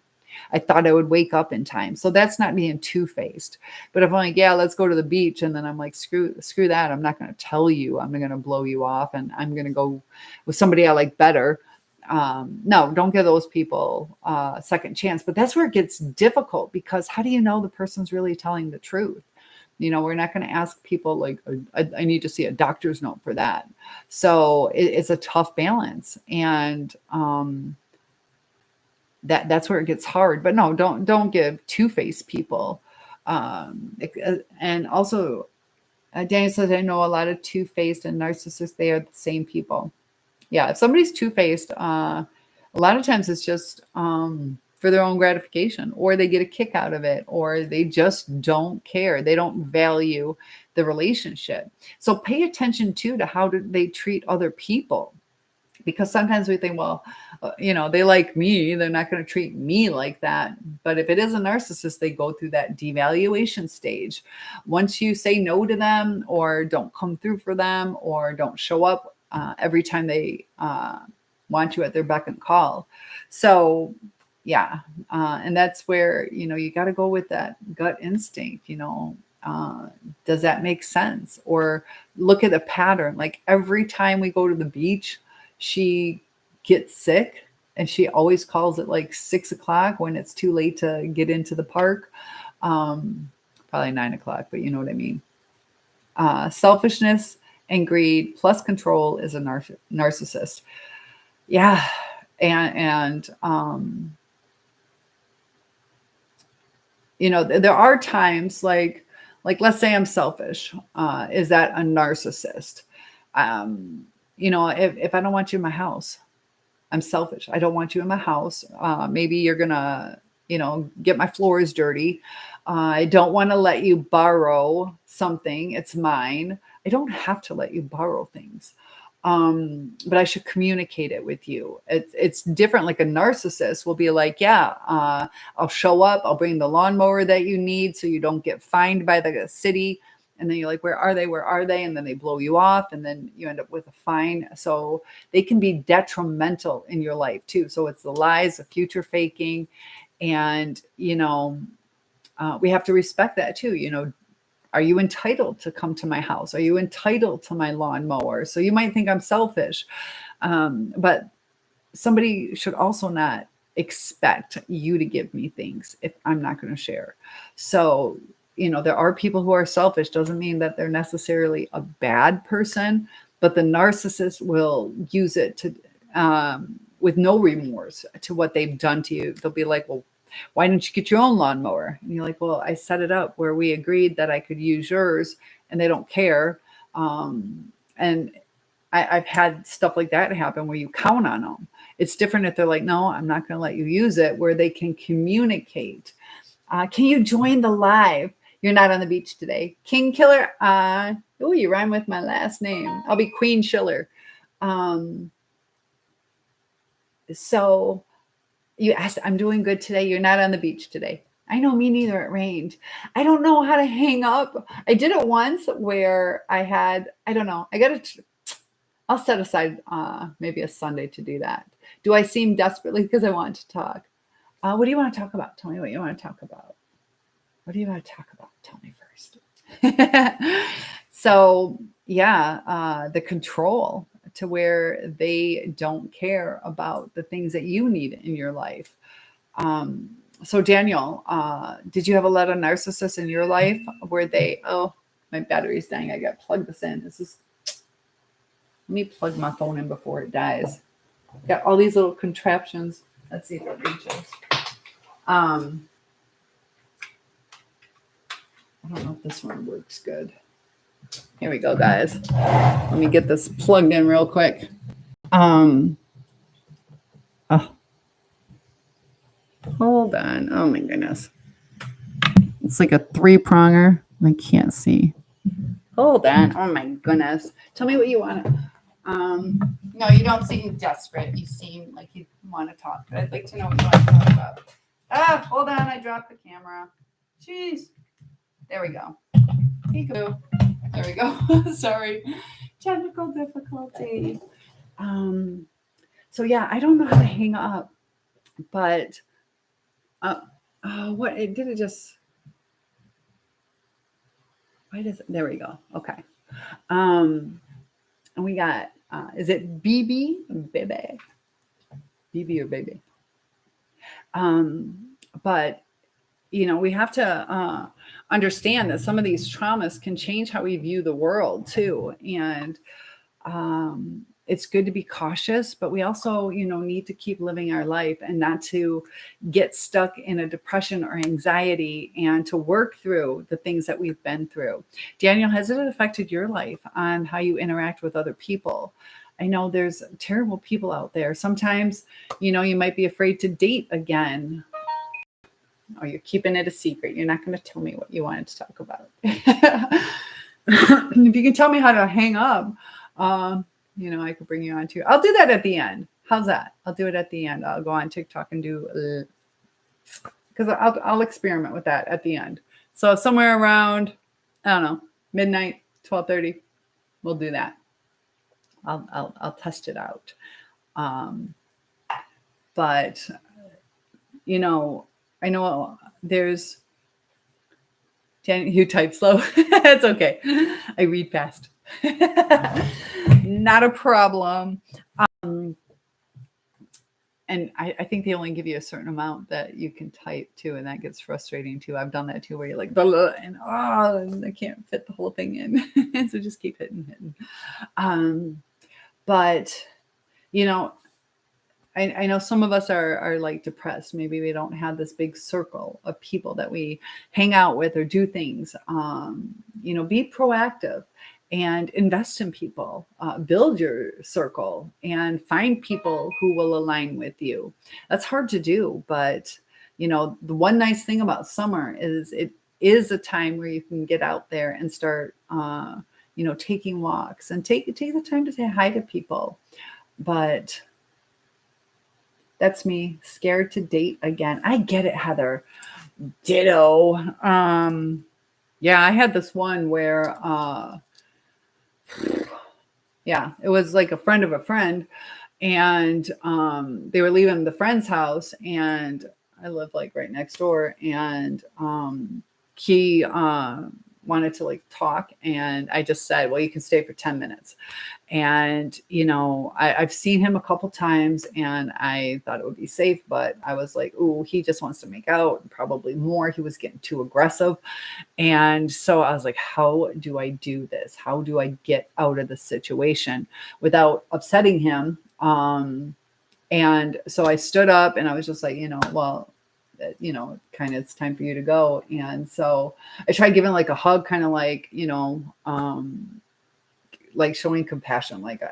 thought I would wake up in time. So that's not being two-faced. But if I'm like, yeah, let's go to the beach, and then I'm like, screw that. I'm not going to tell you. I'm going to blow you off, and I'm going to go with somebody I like better. No, don't give those people a second chance. But that's where it gets difficult, because how do you know the person's really telling the truth? We're not going to ask people like, I need to see a doctor's note for that. So it's a tough balance. And that's where it gets hard. But no, don't give two-faced people. And also, Daniel says, I know a lot of two-faced and narcissists. They are the same people. Yeah, if somebody's two-faced, a lot of times it's just for their own gratification, or they get a kick out of it, or they just don't care. They don't value the relationship. So pay attention to how do they treat other people. Because sometimes we think, well, they like me. They're not going to treat me like that. But if it is a narcissist, they go through that devaluation stage. Once you say no to them, or don't come through for them, or don't show up every time they want you at their beck and call. So, yeah. And that's where, you got to go with that gut instinct, does that make sense? Or look at the pattern. Like, every time we go to the beach, she gets sick, and she always calls at like 6 o'clock when it's too late to get into the park. Probably 9 o'clock, but you know what I mean. Selfishness and greed plus control is a narcissist. Yeah. And there are times like let's say I'm selfish. Is that a narcissist? If I don't want you in my house, I'm selfish. I don't want you in my house. Maybe you're going to, get my floors dirty. I don't want to let you borrow something. It's mine. I don't have to let you borrow things. But I should communicate it with you. It's different. Like a narcissist will be like, yeah, I'll show up. I'll bring the lawnmower that you need so you don't get fined by the city. And then you're like, where are they? Where are they? And then they blow you off. And then you end up with a fine. So they can be detrimental in your life too. So it's the lies, the future faking. And, we have to respect that too. Are you entitled to come to my house? Are you entitled to my lawnmower? So you might think I'm selfish, but somebody should also not expect you to give me things if I'm not going to share. So, there are people who are selfish. Doesn't mean that they're necessarily a bad person, but the narcissist will use it to, with no remorse to what they've done to you. They'll be like, well, why didn't you get your own lawnmower? And you're like, well, I set it up where we agreed that I could use yours, and they don't care. And I've had stuff like that happen where you count on them. It's different if they're like, no, I'm not going to let you use it, where they can communicate. Can you join the live? You're not on the beach today. King Killer. Oh, you rhyme with my last name. I'll be Queen Schiller. So you asked, I'm doing good today. You're not on the beach today. I know, me neither. It rained. I don't know how to hang up. I did it once where I don't know. I'll set aside maybe a Sunday to do that. Do I seem desperately because I want to talk? What do you want to talk about? Tell me what you want to talk about. What do you want to talk about? Tell me first. So yeah, the control to where they don't care about the things that you need in your life. So Daniel, did you have a lot of narcissists in your life where oh, my battery's dying. I got to plug this in. Let me plug my phone in before it dies. Got all these little contraptions. Let's see if it reaches. I don't know if this one works good. Here we go, guys. Let me get this plugged in real quick. Oh, hold on. Oh my goodness. It's like a 3-pronger. I can't see. Hold on. Oh my goodness. Tell me what you want. No, you don't seem desperate. You seem like you want to talk. But I'd like to know what you want to talk about. Hold on. I dropped the camera. Jeez. There we go. There we go. Sorry. Technical difficulty. So yeah, I don't know how to hang up, but what it did it just why does it there we go. Okay. And we got is it BB? Baby. BB or baby? But we have to understand that some of these traumas can change how we view the world too. And it's good to be cautious, but we also, need to keep living our life and not to get stuck in a depression or anxiety, and to work through the things that we've been through. Daniel, has it affected your life on how you interact with other people? I know there's terrible people out there. Sometimes, you might be afraid to date again. Oh, you're keeping it a secret. You're not going to tell me what you wanted to talk about. If you can tell me how to hang up, I could bring you on too. I'll do that at the end. How's that? I'll do it at the end. I'll go on TikTok and do, because I'll experiment with that at the end. So somewhere around, I don't know, midnight, 12:30, we'll do that. I'll test it out. But, I know there's you type slow. It's okay. I read fast. Not a problem. And I think they only give you a certain amount that you can type too, and that gets frustrating too. I've done that too, where you're like, blah, blah, and I can't fit the whole thing in. So just keep hitting. But I know some of us are like depressed. Maybe we don't have this big circle of people that we hang out with or do things. Be proactive and invest in people, build your circle, and find people who will align with you. That's hard to do, but the one nice thing about summer is it is a time where you can get out there and start, taking walks and take the time to say hi to people. But that's me, scared to date again. I get it, Heather. Ditto. Yeah, I had this one where, yeah, it was like a friend of a friend, and they were leaving the friend's house, and I live like right next door, and he wanted to like talk, and I just said, well, you can stay for 10 minutes. And I've seen him a couple times, and I thought it would be safe, but I was like, ooh, he just wants to make out, probably more. He was getting too aggressive. And so I was like, how do I do this? How do I get out of the situation without upsetting him? And so I stood up, and I was just like, well, kind of, it's time for you to go. And so I tried giving like a hug, kind of like, like showing compassion, like,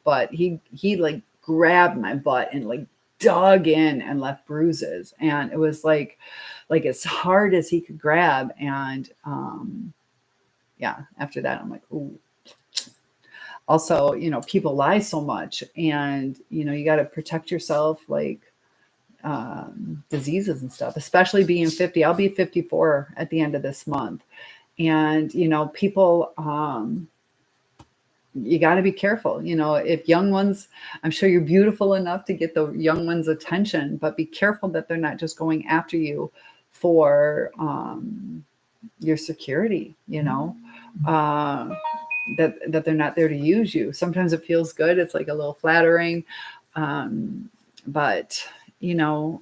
but he like grabbed my butt and like dug in and left bruises. And it was like as hard as he could grab. And yeah, after that, I'm like, ooh. Also, people lie so much, and, you got to protect yourself, like, diseases and stuff, especially being 50. I'll be 54 at the end of this month. And, people, you got to be careful. If young ones, I'm sure you're beautiful enough to get the young ones' attention, but be careful that they're not just going after you for your security, that they're not there to use you. Sometimes it feels good. It's like a little flattering. But, be on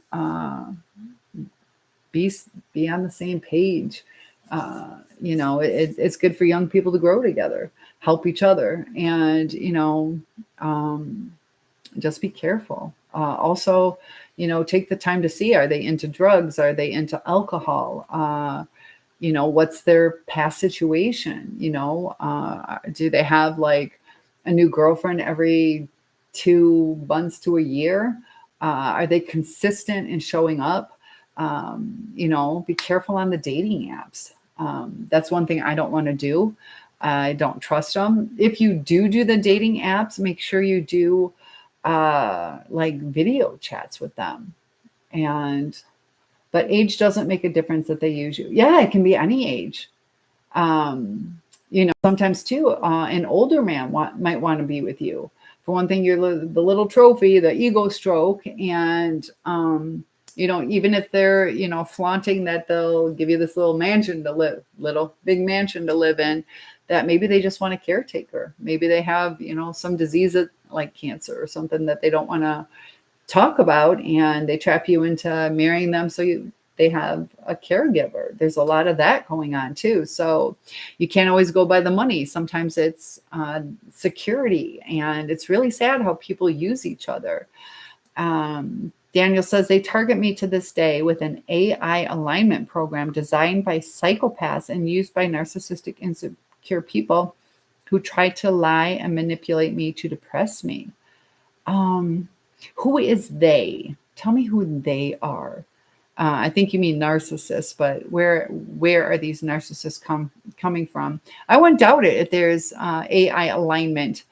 the same page. It's good for young people to grow together, help each other, and, just be careful. Also, take the time to see, are they into drugs? Are they into alcohol? What's their past situation? Do they have like a new girlfriend every 2 months to a year? Are they consistent in showing up? Be careful on the dating apps. That's one thing I don't want to do. I don't trust them. If you do the dating apps, make sure you do like video chats with them. But age doesn't make a difference that they use you. Yeah, it can be any age. Sometimes too, an older man might want to be with you. For one thing, you're the little trophy, the ego stroke, and even if they're, flaunting that they'll give you this little big mansion to live in, that maybe they just want a caretaker. Maybe they have, some disease like cancer or something that they don't want to talk about, and they trap you into marrying them so they have a caregiver. There's a lot of that going on too. So you can't always go by the money. Sometimes it's security, and it's really sad how people use each other. Daniel says, they target me to this day with an AI alignment program designed by psychopaths and used by narcissistic insecure people who try to lie and manipulate me to depress me. Who is they? Tell me who they are. I think you mean narcissists, but where are these narcissists coming from? I wouldn't doubt it if there's AI alignment.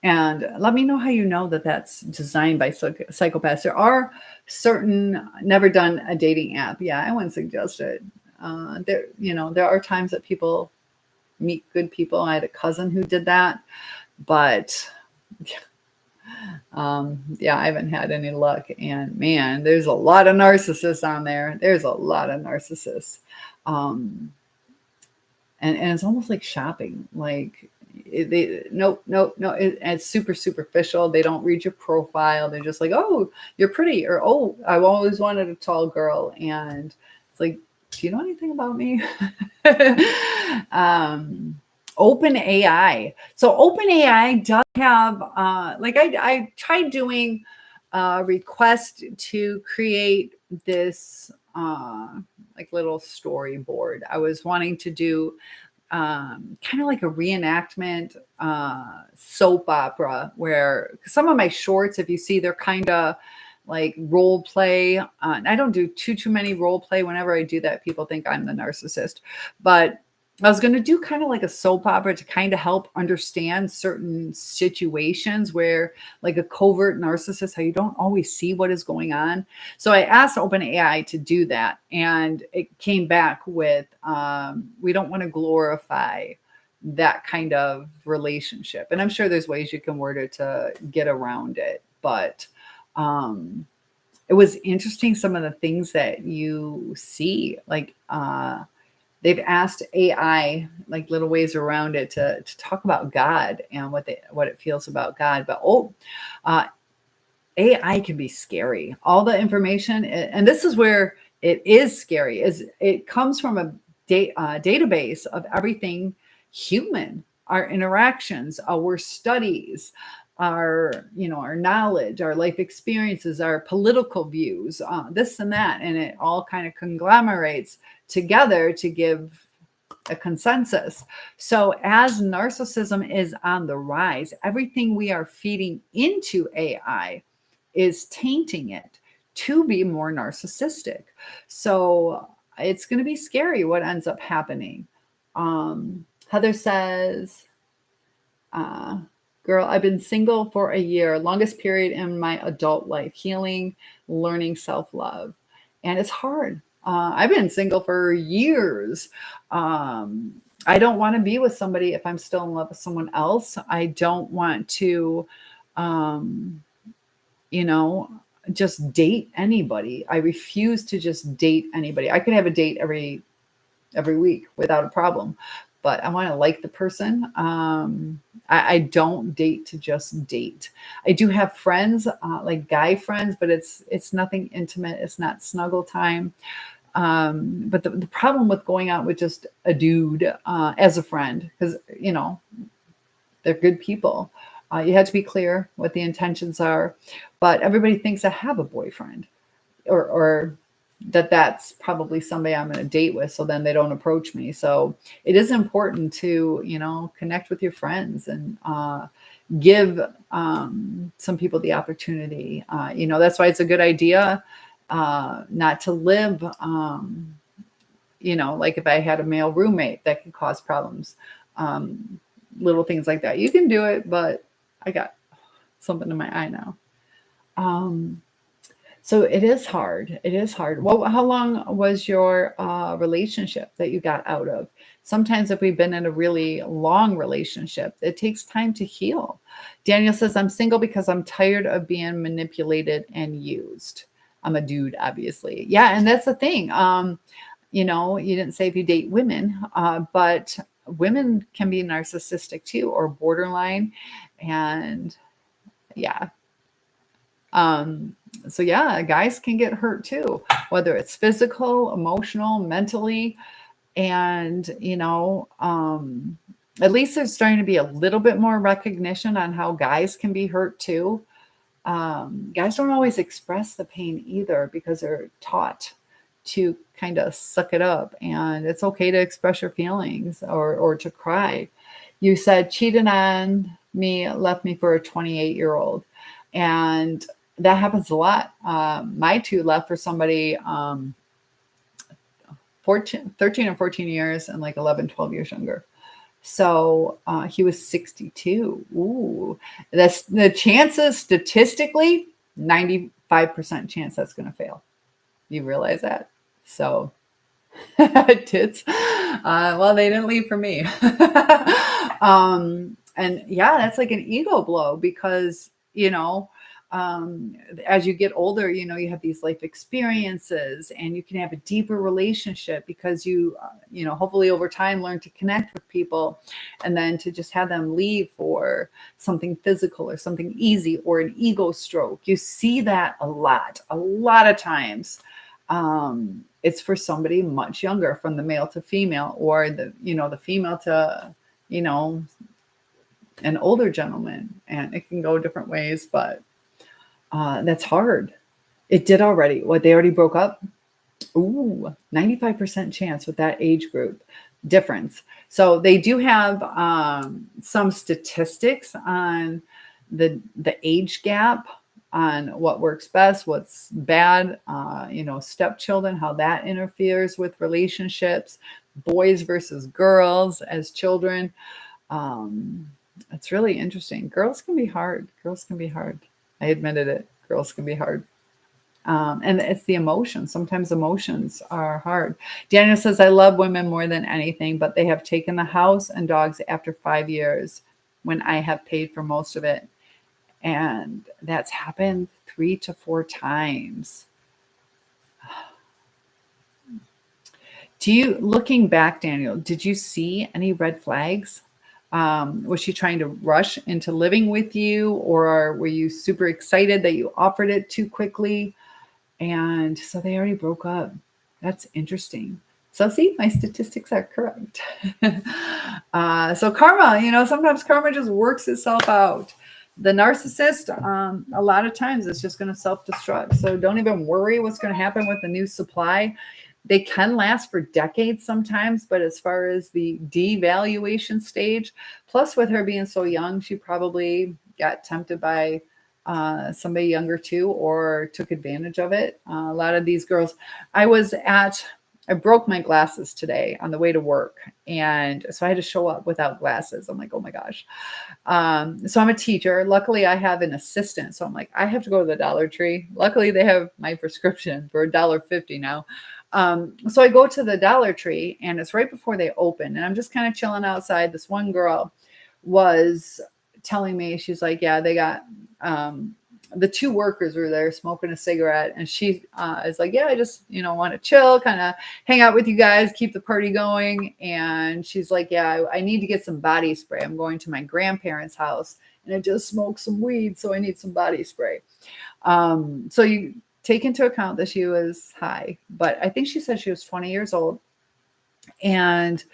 And let me know how you know that that's designed by psychopaths. There are certain, never done a dating app. Yeah, I wouldn't suggest it. There are times that people meet good people. I had a cousin who did that, but yeah, I haven't had any luck. And man, there's a lot of narcissists on there. There's a lot of narcissists. And it's almost like shopping. Like it's super superficial. They don't read your profile. They're just like, oh, you're pretty, or oh, I've always wanted a tall girl. And it's like, do you know anything about me? OpenAI. So OpenAI does have, I tried doing a request to create this like little storyboard. I was wanting to do kind of like a reenactment soap opera where some of my shorts, if you see, they're kind of like role play. And I don't do too many role play. Whenever I do that, people think I'm the narcissist. But I was going to do kind of like a soap opera to kind of help understand certain situations where, like a covert narcissist, how you don't always see what is going on. So I asked OpenAI to do that, and it came back with, we don't want to glorify that kind of relationship. And I'm sure there's ways you can word it to get around it. But it was interesting, some of the things that you see, like they've asked AI like little ways around it to talk about God and what it feels about God. But AI can be scary. All the information, and this is where it is scary, is it comes from a database of everything human, our interactions, our studies, our knowledge, our life experiences, our political views, this and that, and it all kind of conglomerates together to give a consensus. So as narcissism is on the rise, everything we are feeding into AI is tainting it to be more narcissistic. So it's going to be scary what ends up happening. Heather says, girl, I've been single for a year, longest period in my adult life, healing, learning self-love. And it's hard. I've been single for years. I don't want to be with somebody if I'm still in love with someone else. I don't want to, just date anybody. I refuse to just date anybody. I could have a date every week without a problem, but I want to like the person. I don't date to just date. I do have friends, like guy friends, but it's nothing intimate. It's not snuggle time. But the problem with going out with just a dude as a friend, because they're good people. You have to be clear what the intentions are, but everybody thinks I have a boyfriend, or that's probably somebody I'm going to date with, so then they don't approach me. So it is important to, connect with your friends and give some people the opportunity. That's why it's a good idea not to live, like if I had a male roommate, that could cause problems. Little things like that. You can do it, but I got something in my eye now. So it is hard. It is hard. Well, how long was your relationship that you got out of? Sometimes if we've been in a really long relationship, it takes time to heal. Daniel says, I'm single because I'm tired of being manipulated and used. I'm a dude, obviously. Yeah, and that's the thing. You didn't say if you date women, but women can be narcissistic too, or borderline. And yeah. So yeah, guys can get hurt too, whether it's physical, emotional, mentally. And, at least there's starting to be a little bit more recognition on how guys can be hurt too. Guys don't always express the pain either because they're taught to kind of suck it up, and it's okay to express your feelings or to cry. You said cheated on me, left me for a 28-year-old. And that happens a lot. My two left for somebody 13 or 14 years and like 11, 12 years younger. So he was 62. Ooh, that's the chances statistically, 95% chance that's going to fail. You realize that? So tits. Well, they didn't leave for me. And yeah, that's like an ego blow because, as you get older, you have these life experiences and you can have a deeper relationship because you hopefully over time learn to connect with people, and then to just have them leave for something physical or something easy or an ego stroke. You see that a lot of times. It's for somebody much younger, from the male to female, or the female to, an older gentleman, and it can go different ways, but that's hard. It did already. What, they already broke up? Ooh, 95% chance with that age group difference. So they do have some statistics on the age gap on what works best, what's bad, stepchildren, how that interferes with relationships, boys versus girls as children. Um, it's really interesting. Girls can be hard. Girls can be hard. I admitted it. Girls can be hard. And it's the emotions. Sometimes emotions are hard. Daniel says, I love women more than anything, but they have taken the house and dogs after 5 years when I have paid for most of it. And that's happened 3 to 4 times. Looking back, Daniel, did you see any red flags? Was she trying to rush into living with you, or were you super excited that you offered it too quickly? And so they already broke up. That's interesting. So see, my statistics are correct. So karma, sometimes karma just works itself out. The narcissist, a lot of times it's just going to self-destruct. So don't even worry what's going to happen with the new supply. They can last for decades sometimes, but as far as the devaluation stage, plus with her being so young, she probably got tempted by somebody younger too, or took advantage of it. A lot of these girls, I broke my glasses today on the way to work. And so I had to show up without glasses. I'm like, oh my gosh. So I'm a teacher. Luckily I have an assistant. So I'm like, I have to go to the Dollar Tree. Luckily they have my prescription for $1.50 now. So I go to the Dollar Tree and it's right before they open and I'm just kind of chilling outside. This one girl was telling me, she's like, yeah, they got, the 2 workers were there smoking a cigarette and she is like, yeah, I just, want to chill, kind of hang out with you guys, keep the party going. And she's like, yeah, I need to get some body spray. I'm going to my grandparents' house and I just smoked some weed. So I need some body spray. So you take into account that she was high, but I think she said she was 20 years old. And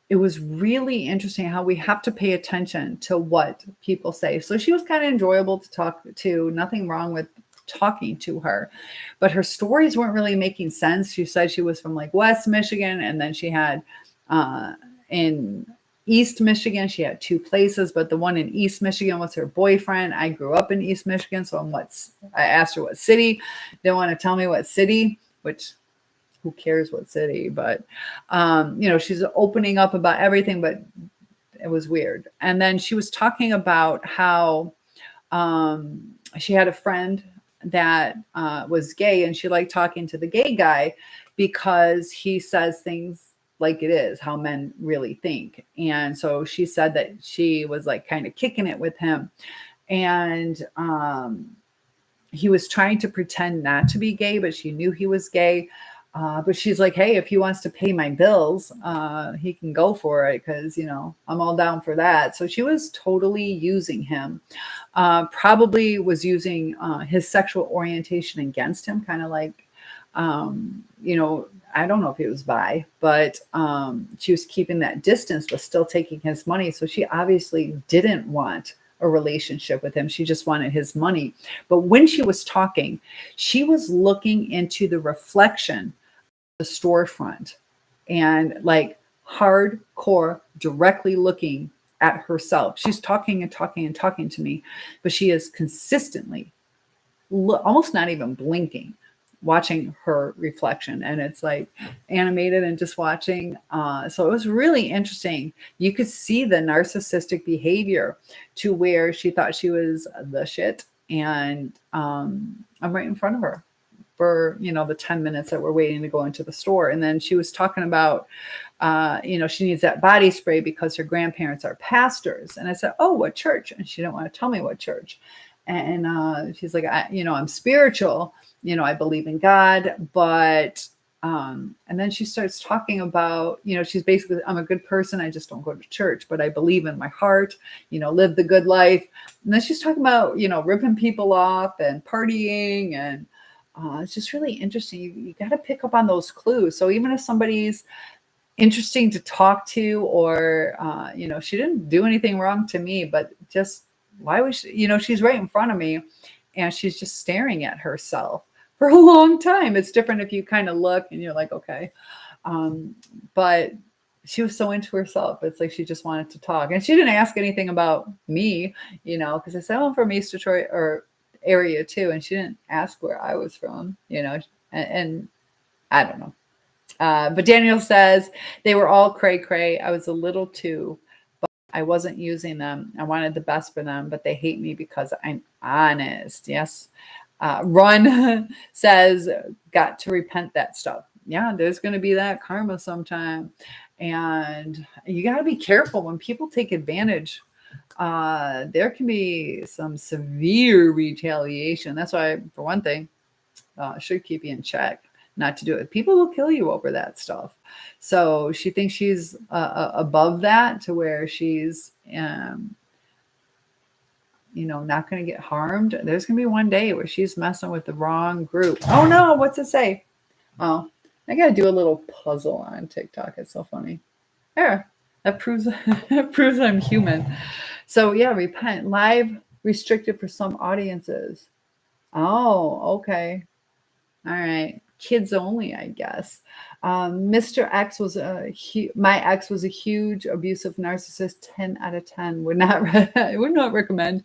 it was really interesting how we have to pay attention to what people say. So she was kind of enjoyable to talk to, nothing wrong with talking to her, but her stories weren't really making sense. She said she was from like West Michigan, and then she had in East Michigan, she had 2 places, but the one in East Michigan was her boyfriend. I grew up in East Michigan, so I asked her what city. Didn't want to tell me what city, which who cares what city, but, she's opening up about everything, but it was weird. And then she was talking about how she had a friend that was gay and she liked talking to the gay guy because he says things like it is, how men really think. And so she said that she was like kind of kicking it with him. And he was trying to pretend not to be gay, but she knew he was gay. But she's like, hey, if he wants to pay my bills, he can go for it because, I'm all down for that. So she was totally using him, probably was using his sexual orientation against him, kind of like, I don't know if he was bi, but she was keeping that distance, but still taking his money. So she obviously didn't want a relationship with him. She just wanted his money. But when she was talking, she was looking into the reflection the storefront and like hardcore directly looking at herself. She's talking and talking and talking to me, but she is consistently almost not even blinking, watching her reflection. And it's like animated and just watching. So it was really interesting. You could see the narcissistic behavior to where she thought she was the shit. And I'm right in front of her for, the 10 minutes that we're waiting to go into the store. And then she was talking about, she needs that body spray because her grandparents are pastors. And I said, oh, what church? And she didn't want to tell me what church. And she's like, I'm spiritual, I believe in God, but, and then she starts talking about, she's basically, I'm a good person. I just don't go to church, but I believe in my heart, live the good life. And then she's talking about, ripping people off and partying. And it's just really interesting. You got to pick up on those clues. So even if somebody's interesting to talk to, or, she didn't do anything wrong to me, but just why was she, she's right in front of me and she's just staring at herself for a long time. It's different if you kind of look and you're like, okay. But she was so into herself. It's like she just wanted to talk. And she didn't ask anything about me, because I said, oh, I'm from East Detroit or area too. And she didn't ask where I was from, and I don't know. But Daniel says they were all cray cray. I was a little too, but I wasn't using them. I wanted the best for them, but they hate me because I'm honest. Yes. Run says, got to repent that stuff. Yeah, there's going to be that karma sometime. And you got to be careful when people take advantage. There can be some severe retaliation. That's why, for one thing, should keep you in check not to do it. People will kill you over that stuff. So she thinks she's above that to where she's, not going to get harmed. There's going to be one day where she's messing with the wrong group. Oh no, what's it say? Oh, I got to do a little puzzle on TikTok. It's so funny. There, that proves I'm human. So yeah, repent. Live restricted for some audiences. Oh, okay. All right. Kids only, I guess. Mr. X was my ex was a huge abusive narcissist. 10 out of 10. I would not recommend.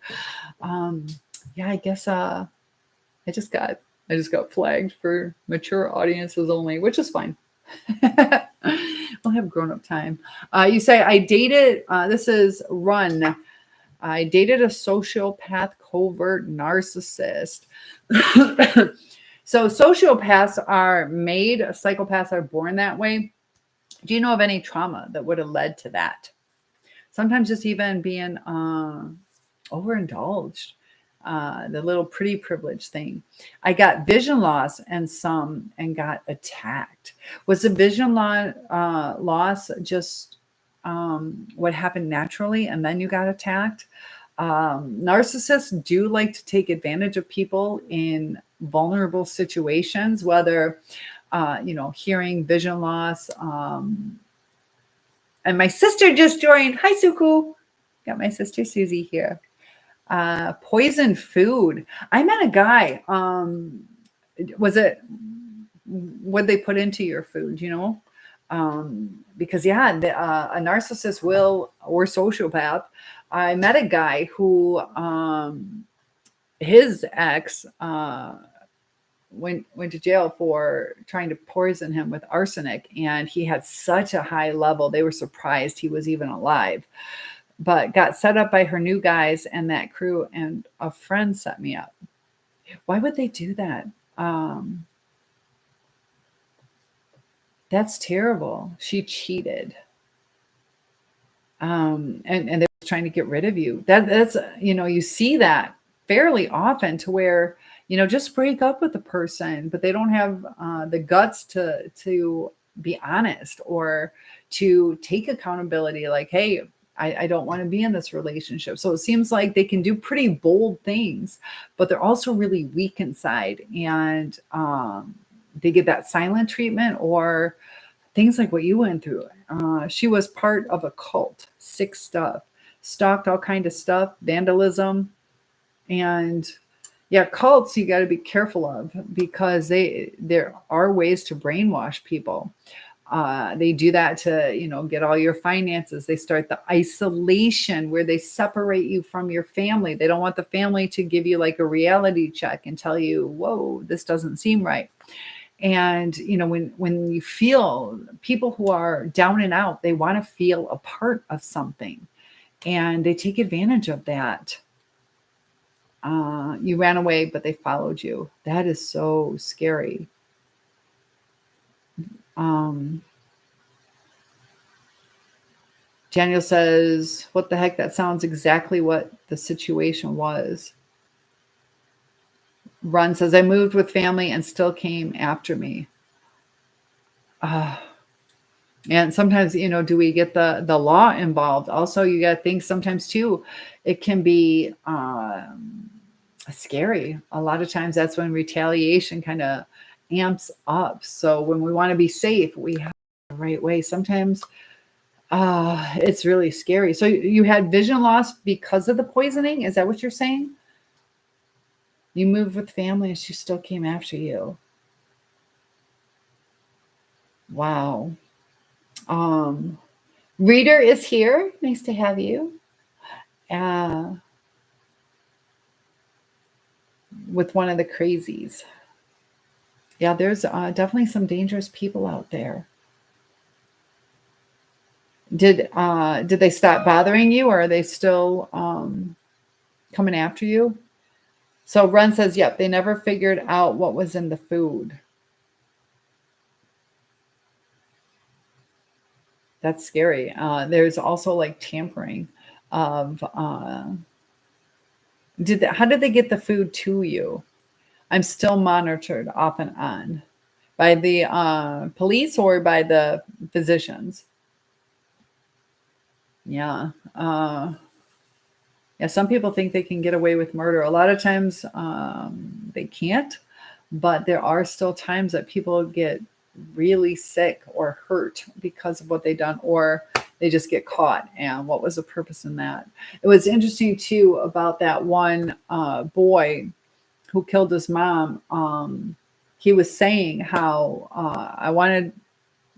Yeah, I guess I just got flagged for mature audiences only, which is fine. We'll have grown-up time. You say I dated. This is Run. I dated a sociopath, covert narcissist. So sociopaths are made, psychopaths are born that way. Do you know of any trauma that would have led to that? Sometimes just even being overindulged, the little pretty privilege thing. I got vision loss and got attacked. Was the vision loss just what happened naturally and then you got attacked? Narcissists do like to take advantage of people in vulnerable situations, whether, hearing, vision loss. And my sister just joined. Hi, Suku. Got my sister Susie here. Poison food. I met a guy. What they put into your food, because a narcissist or sociopath. I met a guy who, his ex went to jail for trying to poison him with arsenic, and he had such a high level. They were surprised he was even alive, but got set up by her new guys and that crew, and a friend set me up. Why would they do that? That's terrible. She cheated. And they're trying to get rid of you. That's, you see that fairly often to where, just break up with the person, but they don't have the guts to be honest or to take accountability. Like, hey, I don't want to be in this relationship. So it seems like they can do pretty bold things, but they're also really weak inside, and they get that silent treatment or things like what you went through. She was part of a cult, sick stuff, stalked all kind of stuff, vandalism. And yeah, cults you got to be careful of, because there are ways to brainwash people. They do that to, get all your finances. They start the isolation where they separate you from your family. They don't want the family to give you like a reality check and tell you, whoa, this doesn't seem right. And, when you feel people who are down and out, they want to feel a part of something, and they take advantage of that. You ran away, but they followed you. That is so scary. Daniel says, what the heck? That sounds exactly what the situation was. Run says, I moved with family and still came after me. And sometimes, do we get the law involved? Also, you got to think sometimes too, it can be scary. A lot of times that's when retaliation kind of amps up. So when we want to be safe, we have the right way. Sometimes it's really scary. So you had vision loss because of the poisoning? Is that what you're saying? You moved with family and she still came after you. Wow. Um, Reader is here. Nice to have you. Uh, with one of the crazies. Yeah, there's definitely some dangerous people out there. Did they stop bothering you, or are they still coming after you? So Run says, yep, they never figured out what was in the food. That's scary. There's also like tampering of how did they get the food to you? I'm still monitored off and on by the police or by the physicians. Yeah. Yeah, some people think they can get away with murder. A lot of times they can't, but there are still times that people get really sick or hurt because of what they've done, or they just get caught. And what was the purpose in that? It was interesting too about that one boy who killed his mom. He was saying how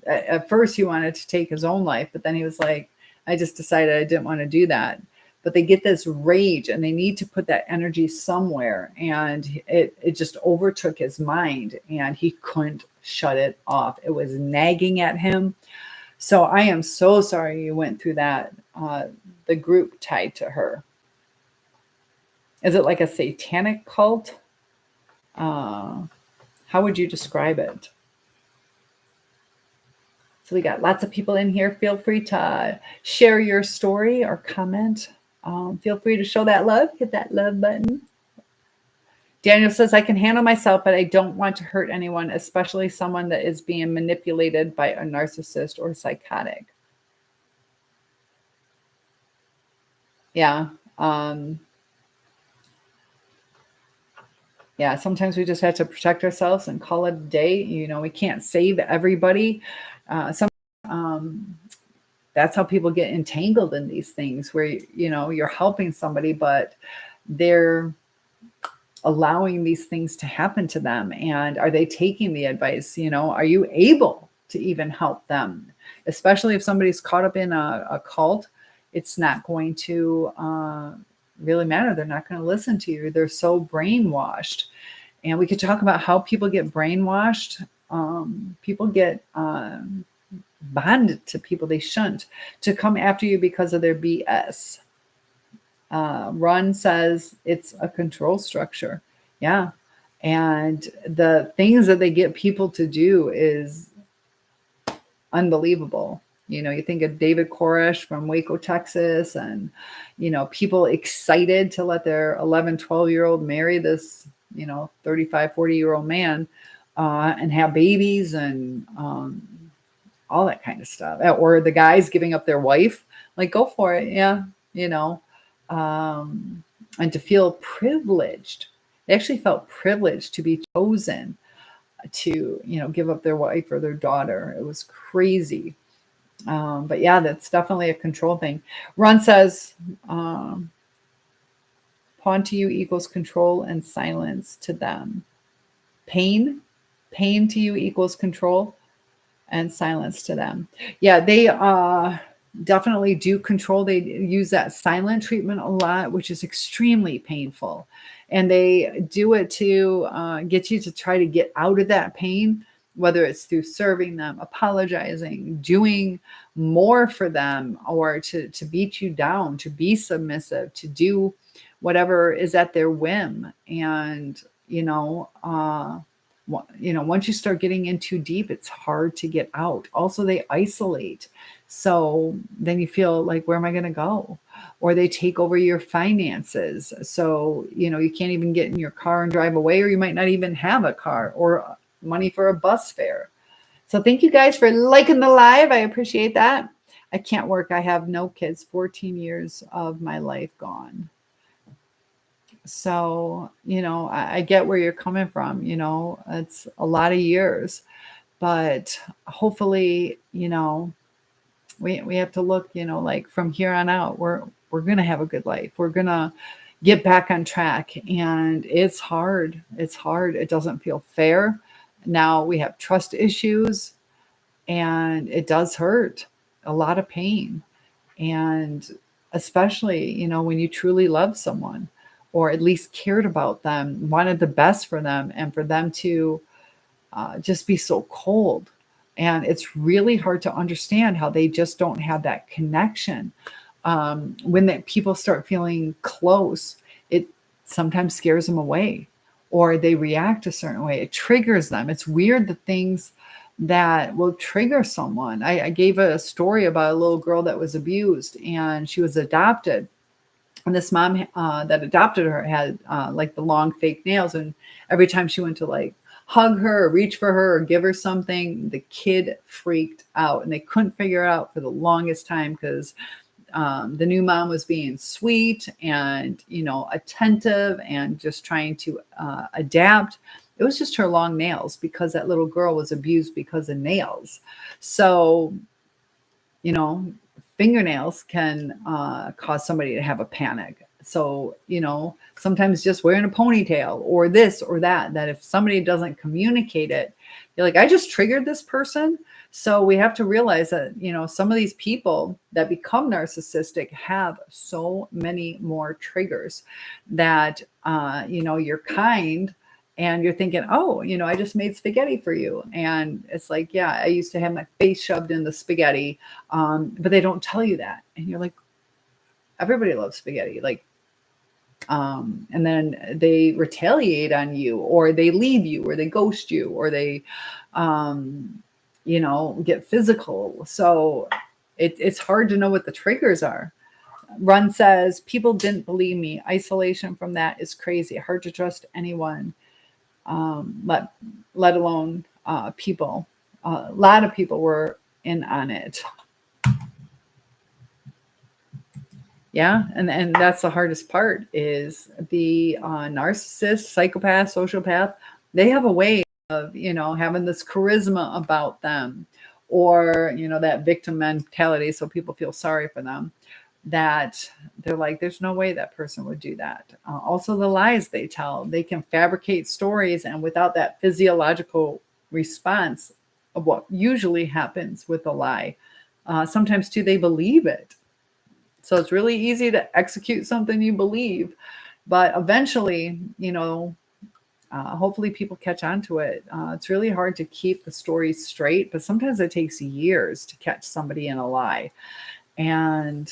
at first he wanted to take his own life, but then he was like, I just decided I didn't want to do that. But they get this rage and they need to put that energy somewhere. And it just overtook his mind and he couldn't shut it off. It was nagging at him. So I am so sorry you went through that. The group tied to her. Is it like a satanic cult? How would you describe it? So we got lots of people in here. Feel free to share your story or comment. Feel free to show that love. Hit that love button. Daniel says, I can handle myself, but I don't want to hurt anyone, especially someone that is being manipulated by a narcissist or psychotic. Yeah. Yeah, sometimes we just have to protect ourselves and call it a day. You know, we can't save everybody. That's how people get entangled in these things where, you know, you're helping somebody, but they're allowing these things to happen to them. And are they taking the advice? You know, are you able to even help them? Especially if somebody's caught up in a cult, it's not going to really matter. They're not going to listen to you. They're so brainwashed. And we could talk about how people get brainwashed. People get bonded to people they shouldn't, to come after you because of their BS. Run says it's a control structure. Yeah. And the things that they get people to do is unbelievable. You know, you think of David Koresh from Waco, Texas, and, you know, people excited to let their 11, 12-year-old marry this, you know, 35, 40-year-old man and have babies and all that kind of stuff. Or the guys giving up their wife, like, go for it. Yeah. You know, and to feel privileged. They actually felt privileged to be chosen to, you know, give up their wife or their daughter. It was crazy. But yeah, that's definitely a control thing. Ron says, pawn to you equals control and silence to them. Pain to you equals control and silence to them. Yeah, they definitely do control. They use that silent treatment a lot, which is extremely painful. And they do it to get you to try to get out of that pain, whether it's through serving them, apologizing, doing more for them, or to beat you down, to be submissive, to do whatever is at their whim. And, once you start getting in too deep, it's hard to get out. Also, they isolate. So then you feel like, where am I going to go? Or they take over your finances. So, you can't even get in your car and drive away, or you might not even have a car or money for a bus fare. So thank you guys for liking the live. I appreciate that. I can't work. I have no kids, 14 years of my life gone. So, I get where you're coming from. It's a lot of years, but hopefully, we have to look, like from here on out, we're going to have a good life. We're going to, get back on track. And it's hard. It's hard. It doesn't feel fair. Now we have trust issues, and it does hurt, a lot of pain. And especially, when you truly love someone, or at least cared about them, wanted the best for them, and for them to just be so cold. And it's really hard to understand how they just don't have that connection. When that people start feeling close, it sometimes scares them away, or they react a certain way. It triggers them. It's weird, the things that will trigger someone. I gave a story about a little girl that was abused, and she was adopted. And this mom that adopted her had like the long fake nails. And every time she went to like hug her or reach for her or give her something, the kid freaked out. And they couldn't figure it out for the longest time, because the new mom was being sweet and, attentive and just trying to adapt. It was just her long nails, because that little girl was abused because of nails. So, fingernails can cause somebody to have a panic. So, sometimes just wearing a ponytail or this or that if somebody doesn't communicate it, you're like, I just triggered this person. So we have to realize that, some of these people that become narcissistic have so many more triggers that, you're kind, and you're thinking, oh, I just made spaghetti for you. And it's like, yeah, I used to have my face shoved in the spaghetti. But they don't tell you that. And you're like, everybody loves spaghetti. Like, and then they retaliate on you, or they leave you, or they ghost you, or they, get physical. So it's hard to know what the triggers are. Run says, people didn't believe me. Isolation from that is crazy. Hard to trust anyone, let alone people. A lot of people were in on it. Yeah, and that's the hardest part, is the narcissist, psychopath, sociopath. They have a way of, having this charisma about them, or, that victim mentality, so people feel sorry for them, that they're like, there's no way that person would do that. Also, the lies they tell. They can fabricate stories, and without that physiological response of what usually happens with a lie, sometimes too, they believe it. So it's really easy to execute something you believe, but eventually, hopefully people catch on to it. It's really hard to keep the story straight, but sometimes it takes years to catch somebody in a lie. And,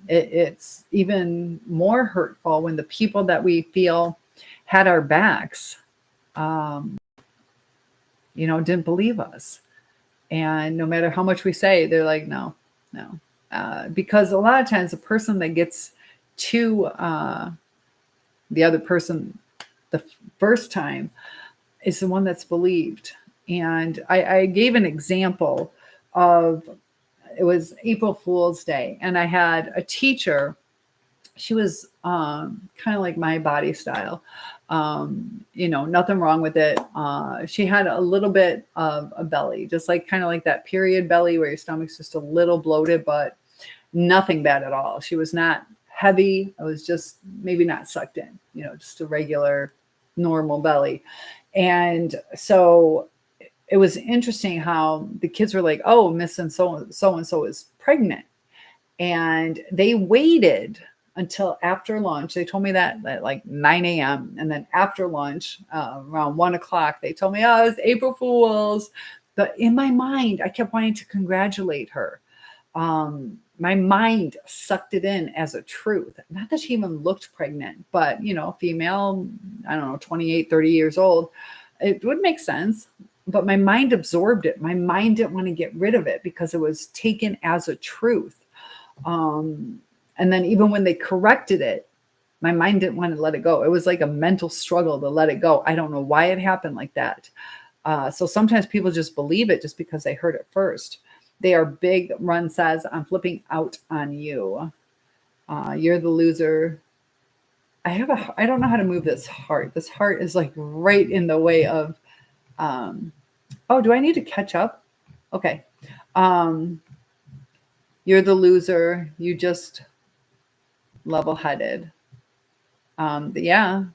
it's even more hurtful when the people that we feel had our backs, didn't believe us. And no matter how much we say, they're like, no. Because a lot of times the person that gets to the other person the first time is the one that's believed. And I gave an example of, it was April Fool's Day, and I had a teacher. She was kind of like my body style. Nothing wrong with it. She had a little bit of a belly, just like kind of like that period belly where your stomach's just a little bloated, but nothing bad at all. She was not heavy. It was just maybe not sucked in, just a regular, normal belly. And so it was interesting how the kids were like, oh, Miss and so is pregnant. And they waited until after lunch. They told me that at like 9 a.m. And then after lunch, around 1 o'clock, they told me, oh, it's April Fool's. But in my mind, I kept wanting to congratulate her. My mind sucked it in as a truth. Not that she even looked pregnant, but, female, I don't know, 28, 30 years old. It would make sense. But my mind absorbed it. My mind didn't want to get rid of it because it was taken as a truth. And then even when they corrected it, my mind didn't want to let it go. It was like a mental struggle to let it go. I don't know why it happened like that. So sometimes people just believe it just because they heard it first. They are big. Run says, I'm flipping out on you. You're the loser. I don't know how to move this heart. This heart is like right in the way of, oh, do I need to catch up? Okay. You're the loser. You just level-headed. Yeah,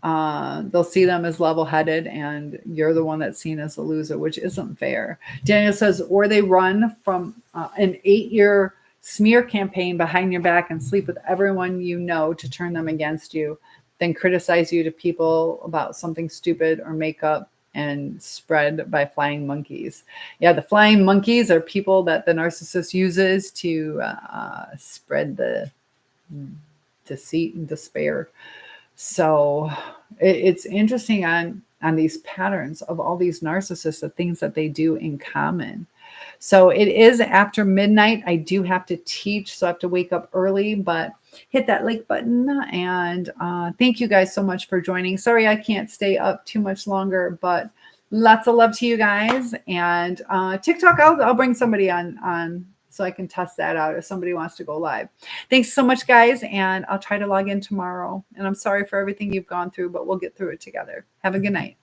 they'll see them as level-headed, and you're the one that's seen as a loser, which isn't fair. Daniel says, or they run from an 8-year smear campaign behind your back and sleep with everyone you know to turn them against you, then criticize you to people about something stupid or make up and spread by flying monkeys. Yeah, the flying monkeys are people that the narcissist uses to spread the deceit and despair. So it's interesting on these patterns of all these narcissists, the things that they do in common. So it is after midnight. I do have to teach, so I have to wake up early, but hit that like button. And thank you guys so much for joining. Sorry I can't stay up too much longer, but lots of love to you guys. And TikTok, I'll bring somebody on so I can test that out if somebody wants to go live. Thanks so much, guys, and I'll try to log in tomorrow. And I'm sorry for everything you've gone through, but we'll get through it together. Have a good night.